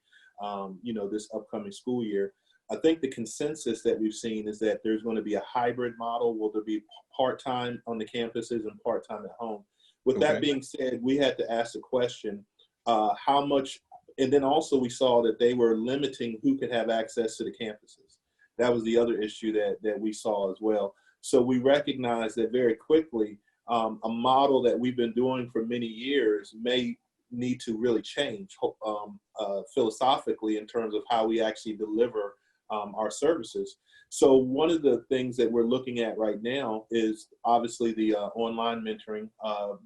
this upcoming school year. I think the consensus that we've seen is that there's going to be a hybrid model. Will there be part-time on the campuses and part-time at home? With that being said, we had to ask the question, how much. And then also we saw that they were limiting who could have access to the campuses. That was the other issue that we saw as well. So we recognized that very quickly, a model that we've been doing for many years may need to really change philosophically in terms of how we actually deliver our services. So one of the things that we're looking at right now is obviously the online mentoring.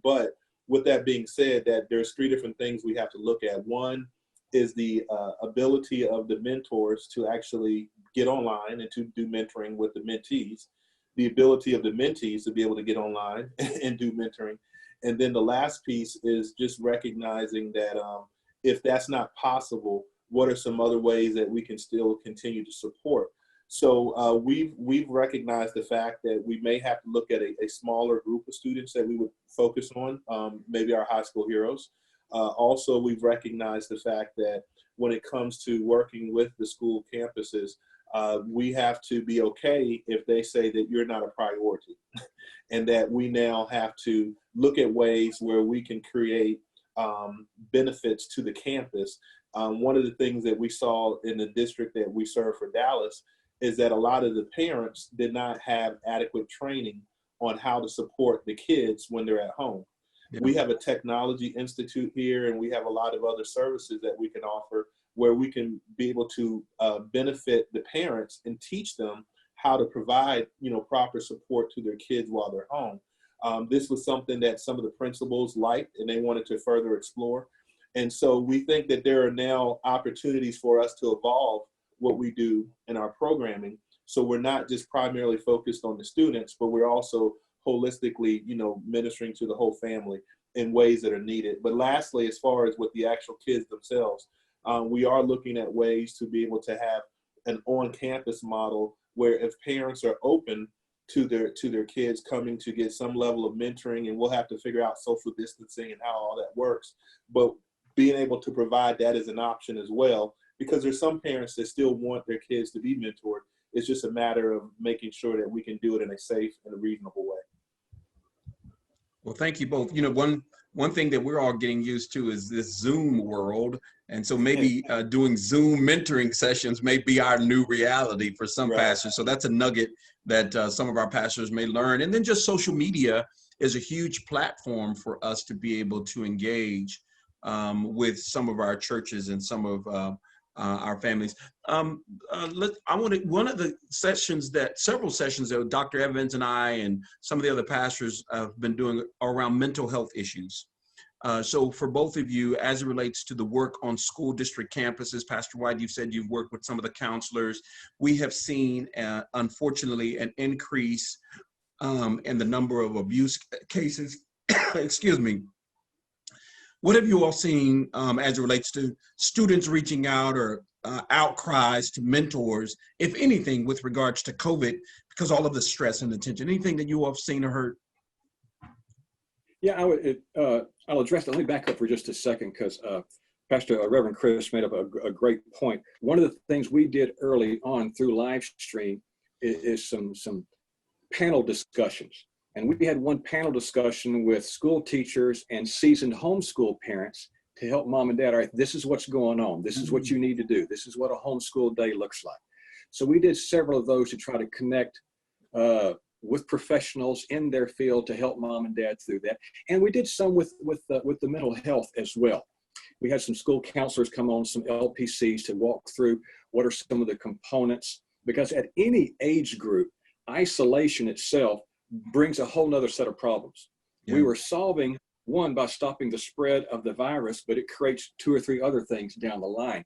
But with that being said, that there's 3 different things we have to look at. One is the ability of the mentors to actually get online and to do mentoring with the mentees, the ability of the mentees to be able to get online and do mentoring. And then the last piece is just recognizing that if that's not possible, what are some other ways that we can still continue to support? So we've recognized the fact that we may have to look at a smaller group of students that we would focus on, maybe our high school heroes. Also, we've recognized the fact that when it comes to working with the school campuses, we have to be okay if they say that you're not a priority, and that we now have to look at ways where we can create benefits to the campus. One of the things that we saw in the district that we serve for Dallas is that a lot of the parents did not have adequate training on how to support the kids when they're at home. Yeah. We have a technology institute here, and we have a lot of other services that we can offer where we can be able to benefit the parents and teach them how to provide, proper support to their kids while they're home. This was something that some of the principals liked, and they wanted to further explore. And so we think that there are now opportunities for us to evolve what we do in our programming. So we're not just primarily focused on the students, but we're also holistically, ministering to the whole family. in ways that are needed. But lastly, as far as with the actual kids themselves, we are looking at ways to be able to have an on-campus model where if parents are open to their kids coming to get some level of mentoring, and we'll have to figure out social distancing and how all that works, but being able to provide that as an option as well, because there's some parents that still want their kids to be mentored. It's just a matter of making sure that we can do it in a safe and a reasonable way.
Well, thank you both. You know, one thing that we're all getting used to is this Zoom world. And so maybe doing Zoom mentoring sessions may be our new reality for some pastors. So that's a nugget that some of our pastors may learn. And then just social media is a huge platform for us to be able to engage with some of our churches and some of our families. I want one of the several sessions that Dr. Evans and I and some of the other pastors have been doing around mental health issues. So for both of you, as it relates to the work on school district campuses, Pastor White, you said you've worked with some of the counselors. We have seen, unfortunately, an increase in the number of abuse cases. Excuse me. What have you all seen as it relates to students reaching out or outcries to mentors, if anything, with regards to COVID, because all of the stress and attention? Anything that you all have seen or heard?
Yeah, I'll address that. Let me back up for just a second, because Reverend Chris made up a great point. One of the things we did early on through live stream is some panel discussions. And we had one panel discussion with school teachers and seasoned homeschool parents to help mom and dad. All right, this is what's going on. This is what you need to do. This is what a homeschool day looks like. So we did several of those to try to connect with professionals in their field to help mom and dad through that. And we did some with the mental health as well. We had some school counselors come on, some LPCs, to walk through what are some of the components, because at any age group, isolation itself brings a whole nother set of problems. Yeah. We were solving one by stopping the spread of the virus, but it creates 2 or 3 other things down the line.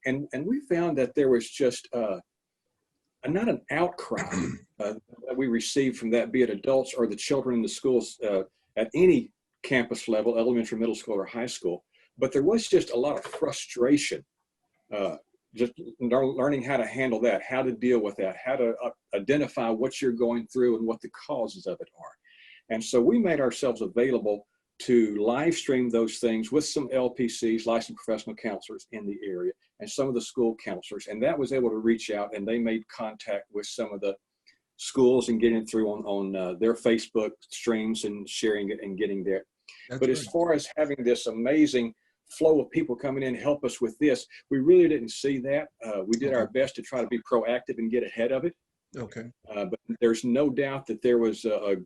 And we found that there was just not an outcry that we received from that, be it adults or the children in the schools at any campus level, elementary, middle school, or high school, but there was just a lot of frustration, just learning how to handle that, how to deal with that, how to identify what you're going through and what the causes of it are. And so we made ourselves available to live stream those things with some LPCs, licensed professional counselors in the area, and some of the school counselors. And that was able to reach out, and they made contact with some of the schools and getting through on their Facebook streams and sharing it and getting there. But great. As far as having this amazing flow of people coming in to help us with this, we really didn't see that. We did our best to try to be proactive and get ahead of it. Okay. But there's no doubt that there was a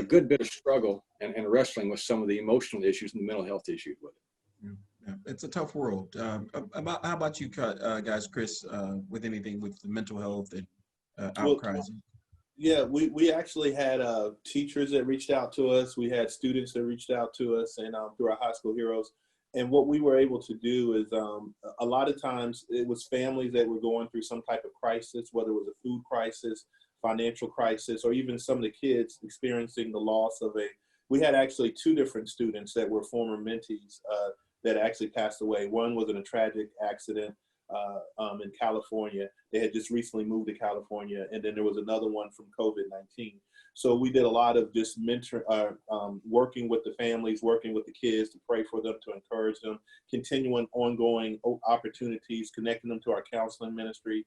good bit of struggle and wrestling with some of the emotional issues and the mental health issues with it.
Yeah. It's a tough world. How about you guys, Chris, with anything with the mental health and outcries?
Yeah, we actually had teachers that reached out to us. We had students that reached out to us, and through our high school heroes. And what we were able to do is a lot of times it was families that were going through some type of crisis, whether it was a food crisis, financial crisis, or even some of the kids experiencing the loss of we had actually 2 different students that were former mentees that actually passed away. One was in a tragic accident in California. They had just recently moved to California. And then there was another one from COVID-19. So we did a lot of just working with the families, working with the kids to pray for them, to encourage them, continuing ongoing opportunities, connecting them to our counseling ministry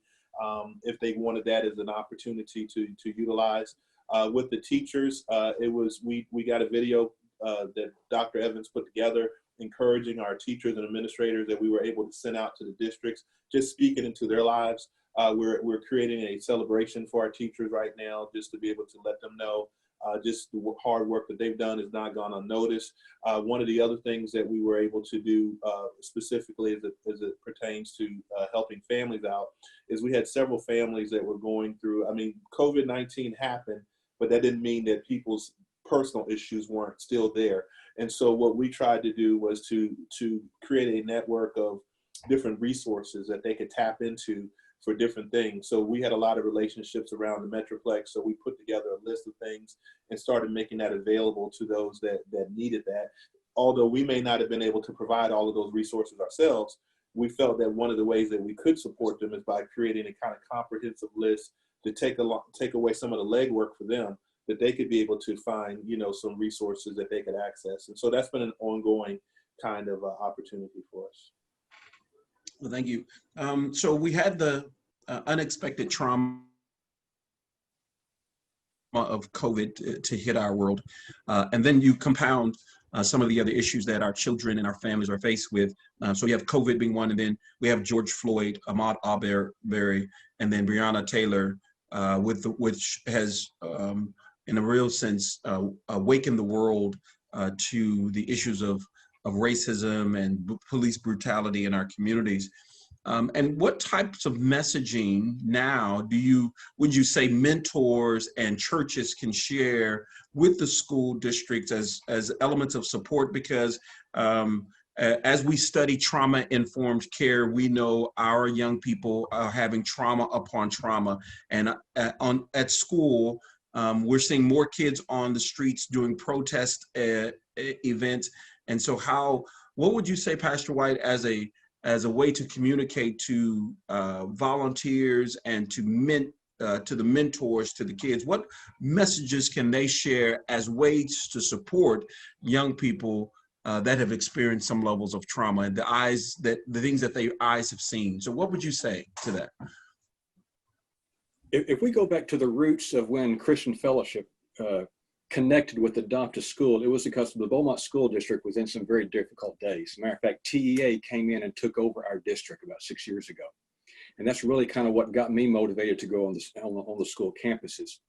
if they wanted that as an opportunity to utilize. With the teachers, we got a video that Dr. Evans put together, encouraging our teachers and administrators that we were able to send out to the districts, just speaking into their lives. We're creating a celebration for our teachers right now, just to be able to let them know just the hard work that they've done has not gone unnoticed. One of the other things that we were able to do specifically as it pertains to helping families out is we had several families that were going through, COVID-19 happened, but that didn't mean that people's personal issues weren't still there. And so what we tried to do was to create a network of different resources that they could tap into for different things. So we had a lot of relationships around the Metroplex. So we put together a list of things and started making that available to those that needed that. Although we may not have been able to provide all of those resources ourselves, we felt that one of the ways that we could support them is by creating a kind of comprehensive list to take away some of the legwork for them, that they could be able to find, some resources that they could access. And so that's been an ongoing kind of opportunity for us.
Well, thank you. So we had the unexpected trauma of COVID to hit our world. And then you compound some of the other issues that our children and our families are faced with. So you have COVID being one, and then we have George Floyd, Ahmaud Arbery, and then Breonna Taylor, which has, in a real sense, awakened the world to the issues of racism and police brutality in our communities. And what types of messaging now would you say mentors and churches can share with the school districts as elements of support? Because as we study trauma-informed care, we know our young people are having trauma upon trauma. And at school, we're seeing more kids on the streets doing protest events. And so what would you say, Pastor White, as a way to communicate to volunteers and to the mentors, to the kids? What messages can they share as ways to support young people that have experienced some levels of trauma and the things that their eyes have seen? So what would you say to that?
If we go back to the roots of when Christian Fellowship connected with Adopt a School, it was because the Beaumont School District was in some very difficult days. As a matter of fact, TEA came in and took over our district about 6 years ago. And that's really kind of what got me motivated to go on the school campuses.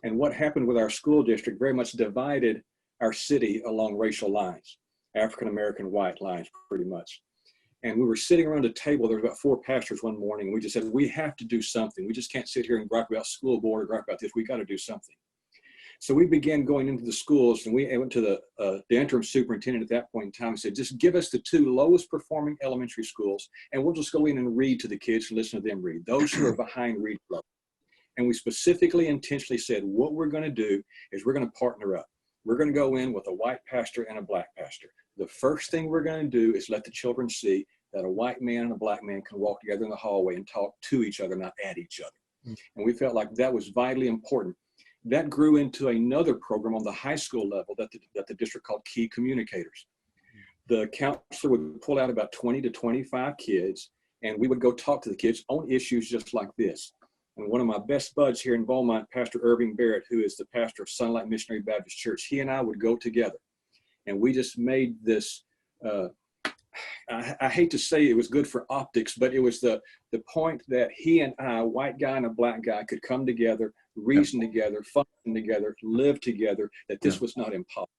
And what happened with our school district very much divided our city along racial lines, African-American white lines, pretty much. And we were sitting around a table, there were about 4 pastors one morning, and we just said, we have to do something. We just can't sit here and gripe about school board or gripe about this. We got to do something. So we began going into the schools, and we went to the interim superintendent at that point in time and said, just give us the 2 lowest performing elementary schools, and we'll just go in and read to the kids and listen to them read, those who are behind read level. And we specifically, intentionally said, what we're going to do is we're going to partner up. We're going to go in with a white pastor and a black pastor. The first thing we're going to do is let the children see that a white man and a black man can walk together in the hallway and talk to each other, not at each other. And we felt like that was vitally important. That grew into another program on the high school level that the district called Key Communicators. The counselor would pull out about 20 to 25 kids, and we would go talk to the kids on issues just like this. And one of my best buds here in Beaumont, Pastor Irving Barrett, who is the pastor of Sunlight Missionary Baptist Church, he and I would go together. And we just made this, I hate to say it was good for optics, but it was the point that he and I, a white guy and a black guy, could come together, reason together, function together, live together, that this was not impossible.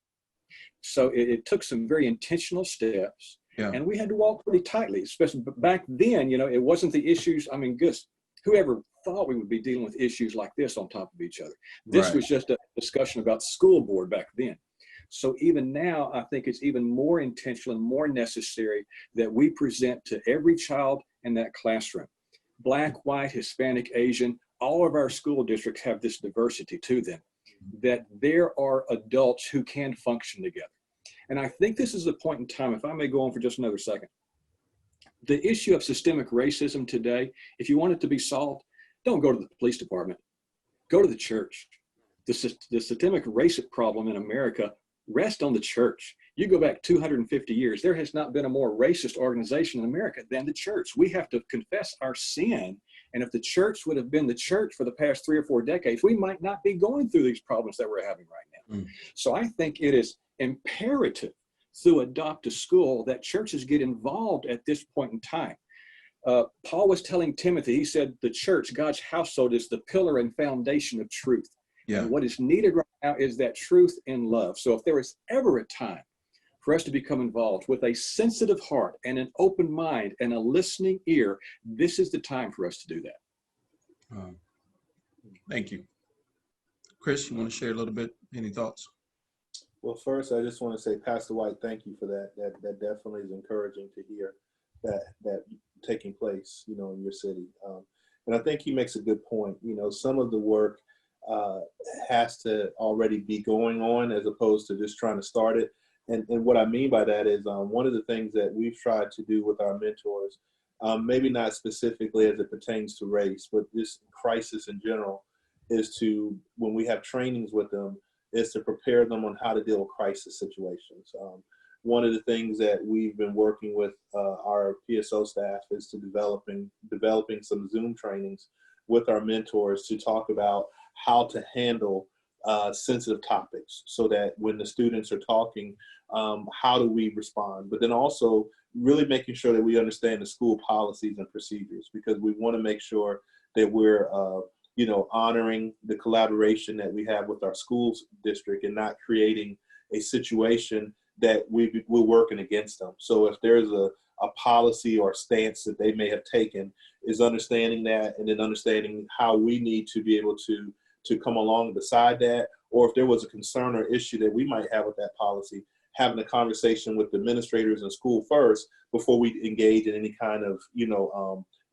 So it took some very intentional steps, and we had to walk pretty tightly, especially back then. It wasn't the issues. I mean, whoever thought we would be dealing with issues like this on top of each other. This was just a discussion about school board back then. So even now, I think it's even more intentional and more necessary that we present to every child in that classroom, Black, white, Hispanic, Asian, all of our school districts have this diversity to them, that there are adults who can function together. And I think this is a point in time, if I may go on for just another second. The issue of systemic racism today, if you want it to be solved, don't go to the police department, go to the church. The systemic racism problem in America rests on the church. You go back 250 years, there has not been a more racist organization in America than the church. We have to confess our sin. And if the church would have been the church for the past 3 or 4 decades, we might not be going through these problems that we're having right now. So I think it is imperative through Adopt a School that churches get involved at this point in time. Paul was telling Timothy, he said, the church, God's household, is the pillar and foundation of truth. And what is needed right now is that truth and love. So if there is ever a time for us to become involved with a sensitive heart and an open mind and a listening ear, this is the time for us to do that.
Thank you. Chris, you want to share a little bit? Any thoughts?
Well, first, I just want to say, Pastor White, thank you for that. That definitely is encouraging to hear that taking place, in your city. And I think he makes a good point. You know, some of the work has to already be going on as opposed to just trying to start it. And what I mean by that is one of the things that we've tried to do with our mentors, maybe not specifically as it pertains to race, but just crisis in general, is to, when we have trainings with them, is to prepare them on how to deal with crisis situations. One of the things that we've been working with our PSO staff is to developing some Zoom trainings with our mentors to talk about how to handle sensitive topics, so that when the students are talking, how do we respond? But then also really making sure that we understand the school policies and procedures, because we want to make sure that we're honoring the collaboration that we have with our schools district and not creating a situation that we're working against them. So if there's a policy or stance that they may have taken, is understanding that, and then understanding how we need to be able to come along beside that, or if there was a concern or issue that we might have with that policy, having a conversation with the administrators in school first before we engage in any kind of,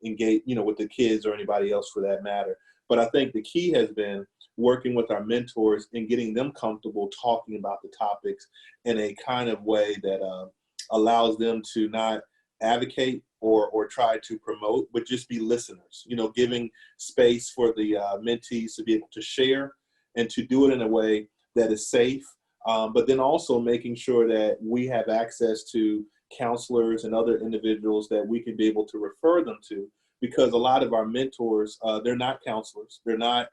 engage, with the kids or anybody else for that matter. But I think the key has been working with our mentors and getting them comfortable talking about the topics in a kind of way that allows them to not advocate or try to promote, but just be listeners, giving space for the mentees to be able to share and to do it in a way that is safe, but then also making sure that we have access to counselors and other individuals that we can be able to refer them to, because a lot of our mentors, they're not counselors, they're not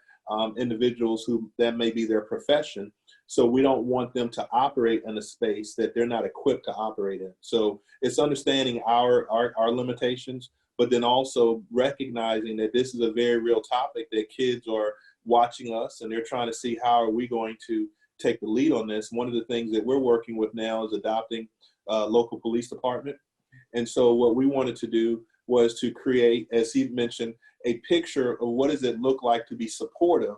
individuals who that may be their profession. So we don't want them to operate in a space that they're not equipped to operate in. So it's understanding our limitations, but then also recognizing that this is a very real topic, that kids are watching us and they're trying to see how are we going to take the lead on this. One of the things that we're working with now is adopting a local police department. And so what we wanted to do was to create, as he mentioned, a picture of what does it look like to be supportive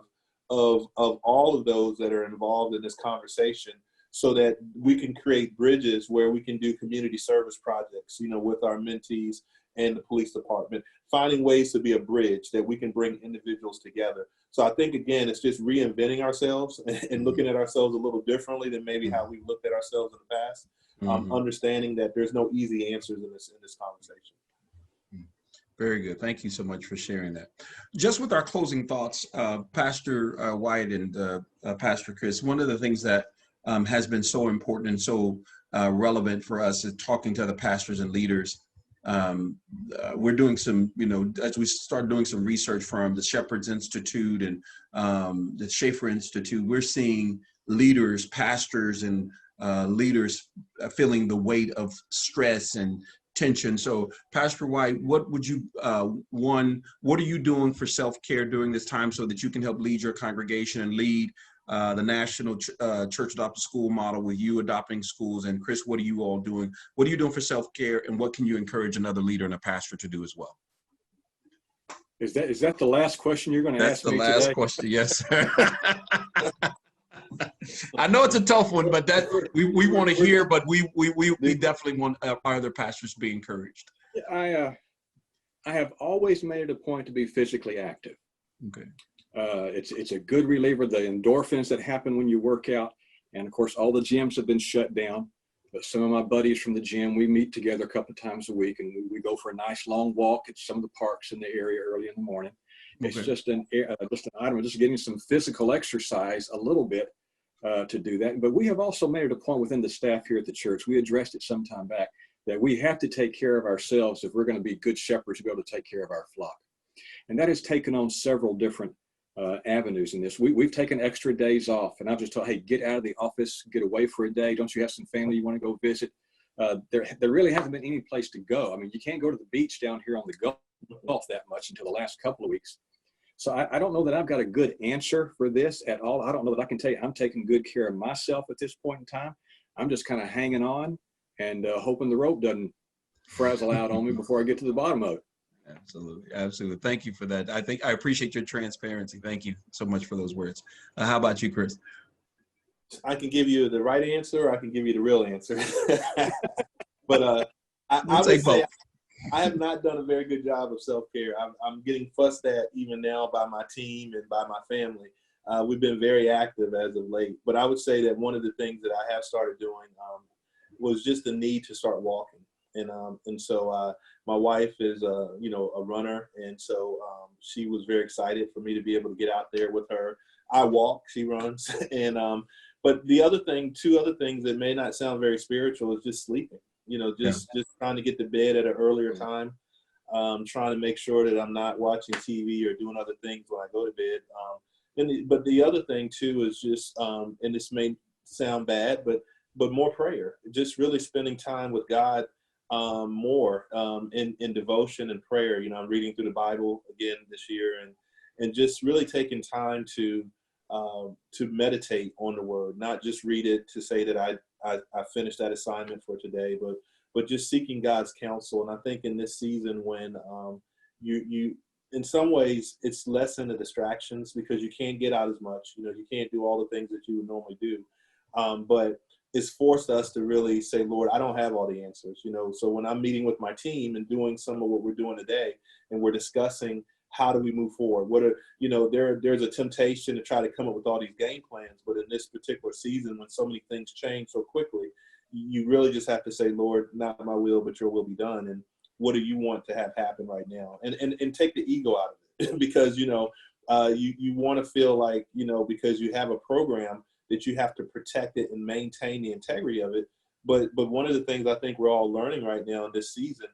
of all of those that are involved in this conversation, so that we can create bridges where we can do community service projects, with our mentees and the police department, finding ways to be a bridge that we can bring individuals together. So I think, again, it's just reinventing ourselves and looking at ourselves a little differently than maybe how we looked at ourselves in the past, understanding that there's no easy answers in this conversation.
Very good. Thank you so much for sharing that. Just with our closing thoughts, Pastor Wyatt and Pastor Chris, one of the things that has been so important and so relevant for us is talking to other pastors and leaders. We're doing some, as we start doing some research from the Shepherd's Institute and the Schaefer Institute, we're seeing leaders, pastors, and leaders feeling the weight of stress and tension. So Pastor White, what would you, what are you doing for self-care during this time so that you can help lead your congregation and lead the National Church Adopted School model with you adopting schools? And Chris, what are you all doing? What are you doing for self-care, and what can you encourage another leader and a pastor to do as well?
Is that the last question you're going to ask me today?
That's the last question, yes, sir. I know it's a tough one, but that we want to hear, but we definitely want our other pastors to be encouraged.
I have always made it a point to be physically active.
Okay.
It's a good reliever, the endorphins that happen when you work out. And of course, all the gyms have been shut down, but some of my buddies from the gym, we meet together a couple of times a week, and we go for a nice long walk at some of the parks in the area early in the morning. Okay. It's just an item of just getting some physical exercise a little bit to do that. But we have also made it a point within the staff here at the church, we addressed it some time back, that we have to take care of ourselves if we're going to be good shepherds to be able to take care of our flock. And that has taken on several different avenues in this. We've taken extra days off, and I've just told, hey, get out of the office, get away for a day. Don't you have some family you want to go visit? There really hasn't been any place to go. I mean, you can't go to the beach down here on the Gulf that much until the last couple of weeks. So I don't know that I've got a good answer for this at all. I don't know that I can tell you I'm taking good care of myself at this point in time. I'm just kind of hanging on and hoping the rope doesn't frazzle out on me before I get to the bottom of it.
Absolutely. Absolutely. Thank you for that. I appreciate your transparency. Thank you so much for those words. How about you, Chris?
I can give you the right answer, or I can give you the real answer. But I would say I have not done a very good job of self-care. I'm getting fussed at even now by my team and by my family. We've been very active as of late, but I would say that one of the things that I have started doing was just the need to start walking. And so my wife is a runner, and so she was very excited for me to be able to get out there with her. I walk, she runs, and but two other things that may not sound very spiritual is just sleeping. Just trying to get to bed at an earlier time, trying to make sure that I'm not watching TV or doing other things when I go to bed. But the other thing too is just, and this may sound bad, but more prayer. Just really spending time with God more in devotion and prayer. I'm reading through the Bible again this year, and just really taking time to meditate on the Word, not just read it to say that I finished that assignment for today, but just seeking God's counsel. And I think in this season when you in some ways it's lessen the distractions because you can't get out as much. You can't do all the things that you would normally do, but it's forced us to really say, Lord, I don't have all the answers. So when I'm meeting with my team and doing some of what we're doing today, and we're discussing how do we move forward, there's a temptation to try to come up with all these game plans, but in this particular season when so many things change so quickly, you really just have to say, Lord, not my will but your will be done, and what do you want to have happen right now, and take the ego out of it because you want to feel like because you have a program that you have to protect it and maintain the integrity of it, but one of the things I think we're all learning right now in this season,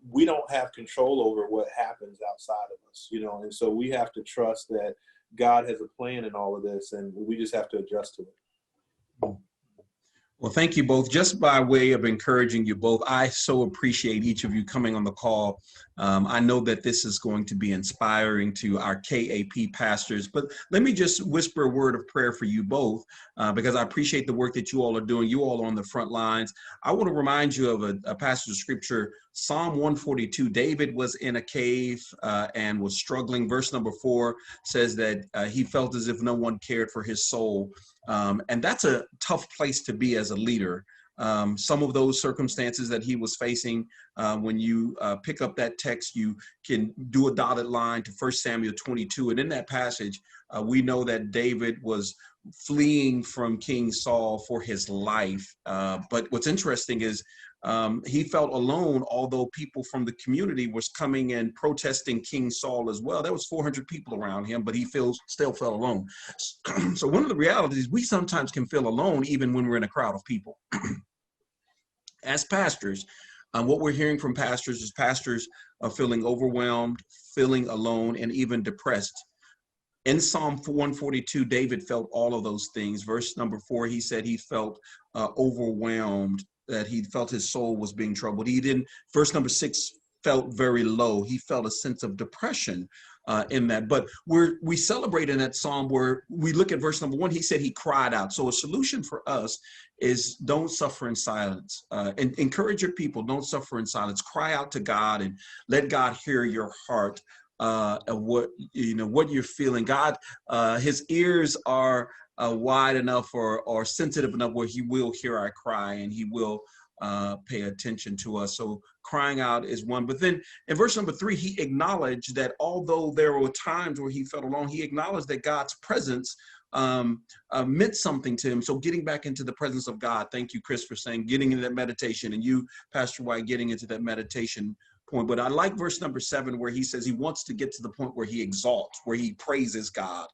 we don't have control over what happens outside of us, and so we have to trust that God has a plan in all of this, and we just have to adjust to it.
Well, thank you both. Just by way of encouraging you both, I so appreciate each of you coming on the call. I know that this is going to be inspiring to our KAP pastors, but let me just whisper a word of prayer for you both because I appreciate the work that you all are doing. You all are on the front lines. I want to remind you of a passage of scripture, Psalm 142. David was in a cave and was struggling. Verse number 4 says that he felt as if no one cared for his soul. And that's a tough place to be as a leader. Some of those circumstances that he was facing, when you pick up that text, you can do a dotted line to 1 Samuel 22. And in that passage, we know that David was fleeing from King Saul for his life. But what's interesting is he felt alone, although people from the community was coming and protesting King Saul as well. There was 400 people around him, but he still felt alone. So one of the realities, we sometimes can feel alone even when we're in a crowd of people. As pastors, what we're hearing from pastors is pastors are feeling overwhelmed, feeling alone, and even depressed. In Psalm 142, David felt all of those things. Verse number 4, he said he felt overwhelmed, that he felt his soul was being troubled. Verse number 6 felt very low. He felt a sense of depression in that. But we celebrate in that psalm where we look at verse number 1, he said he cried out. So a solution for us is don't suffer in silence. And encourage your people, don't suffer in silence. Cry out to God and let God hear your heart. Of what you're feeling. God, his ears are wide enough or sensitive enough where he will hear our cry and he will pay attention to us. So crying out is one. But then in verse number 3, he acknowledged that although there were times where he felt alone, he acknowledged that God's presence meant something to him. So getting back into the presence of God. Thank you, Chris, for saying getting into that meditation, and you, Pastor White, getting into that meditation point. But I like verse number 7 where he says he wants to get to the point where he exalts, where he praises God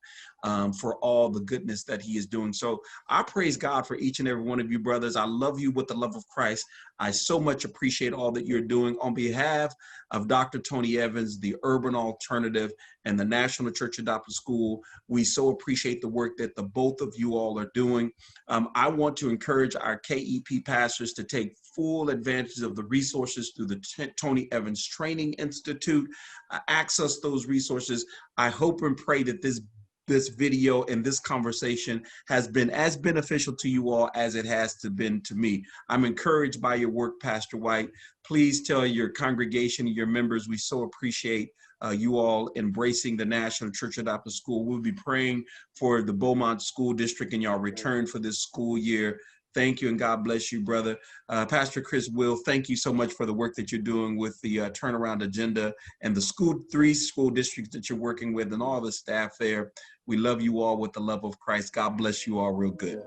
for all the goodness that he is doing. So I praise God for each and every one of you brothers. I love you with the love of Christ. I so much appreciate all that you're doing. On behalf of Dr. Tony Evans, the Urban Alternative, and the National Church Adopted School, we so appreciate the work that the both of you all are doing. I want to encourage our KEP pastors to take full advantage of the resources through the Tony Evans Training Institute. Access those resources. I hope and pray that this video and this conversation has been as beneficial to you all as it has been to me. I'm encouraged by your work, Pastor White. Please tell your congregation, your members, we so appreciate you all embracing the National Church Adopted School. We'll be praying for the Beaumont School District and y'all return for this school year Thank you, and God bless you, brother. Pastor Chris Will, thank you so much for the work that you're doing with the turnaround agenda and the 3 school districts that you're working with and all the staff there. We love you all with the love of Christ. God bless you all real good.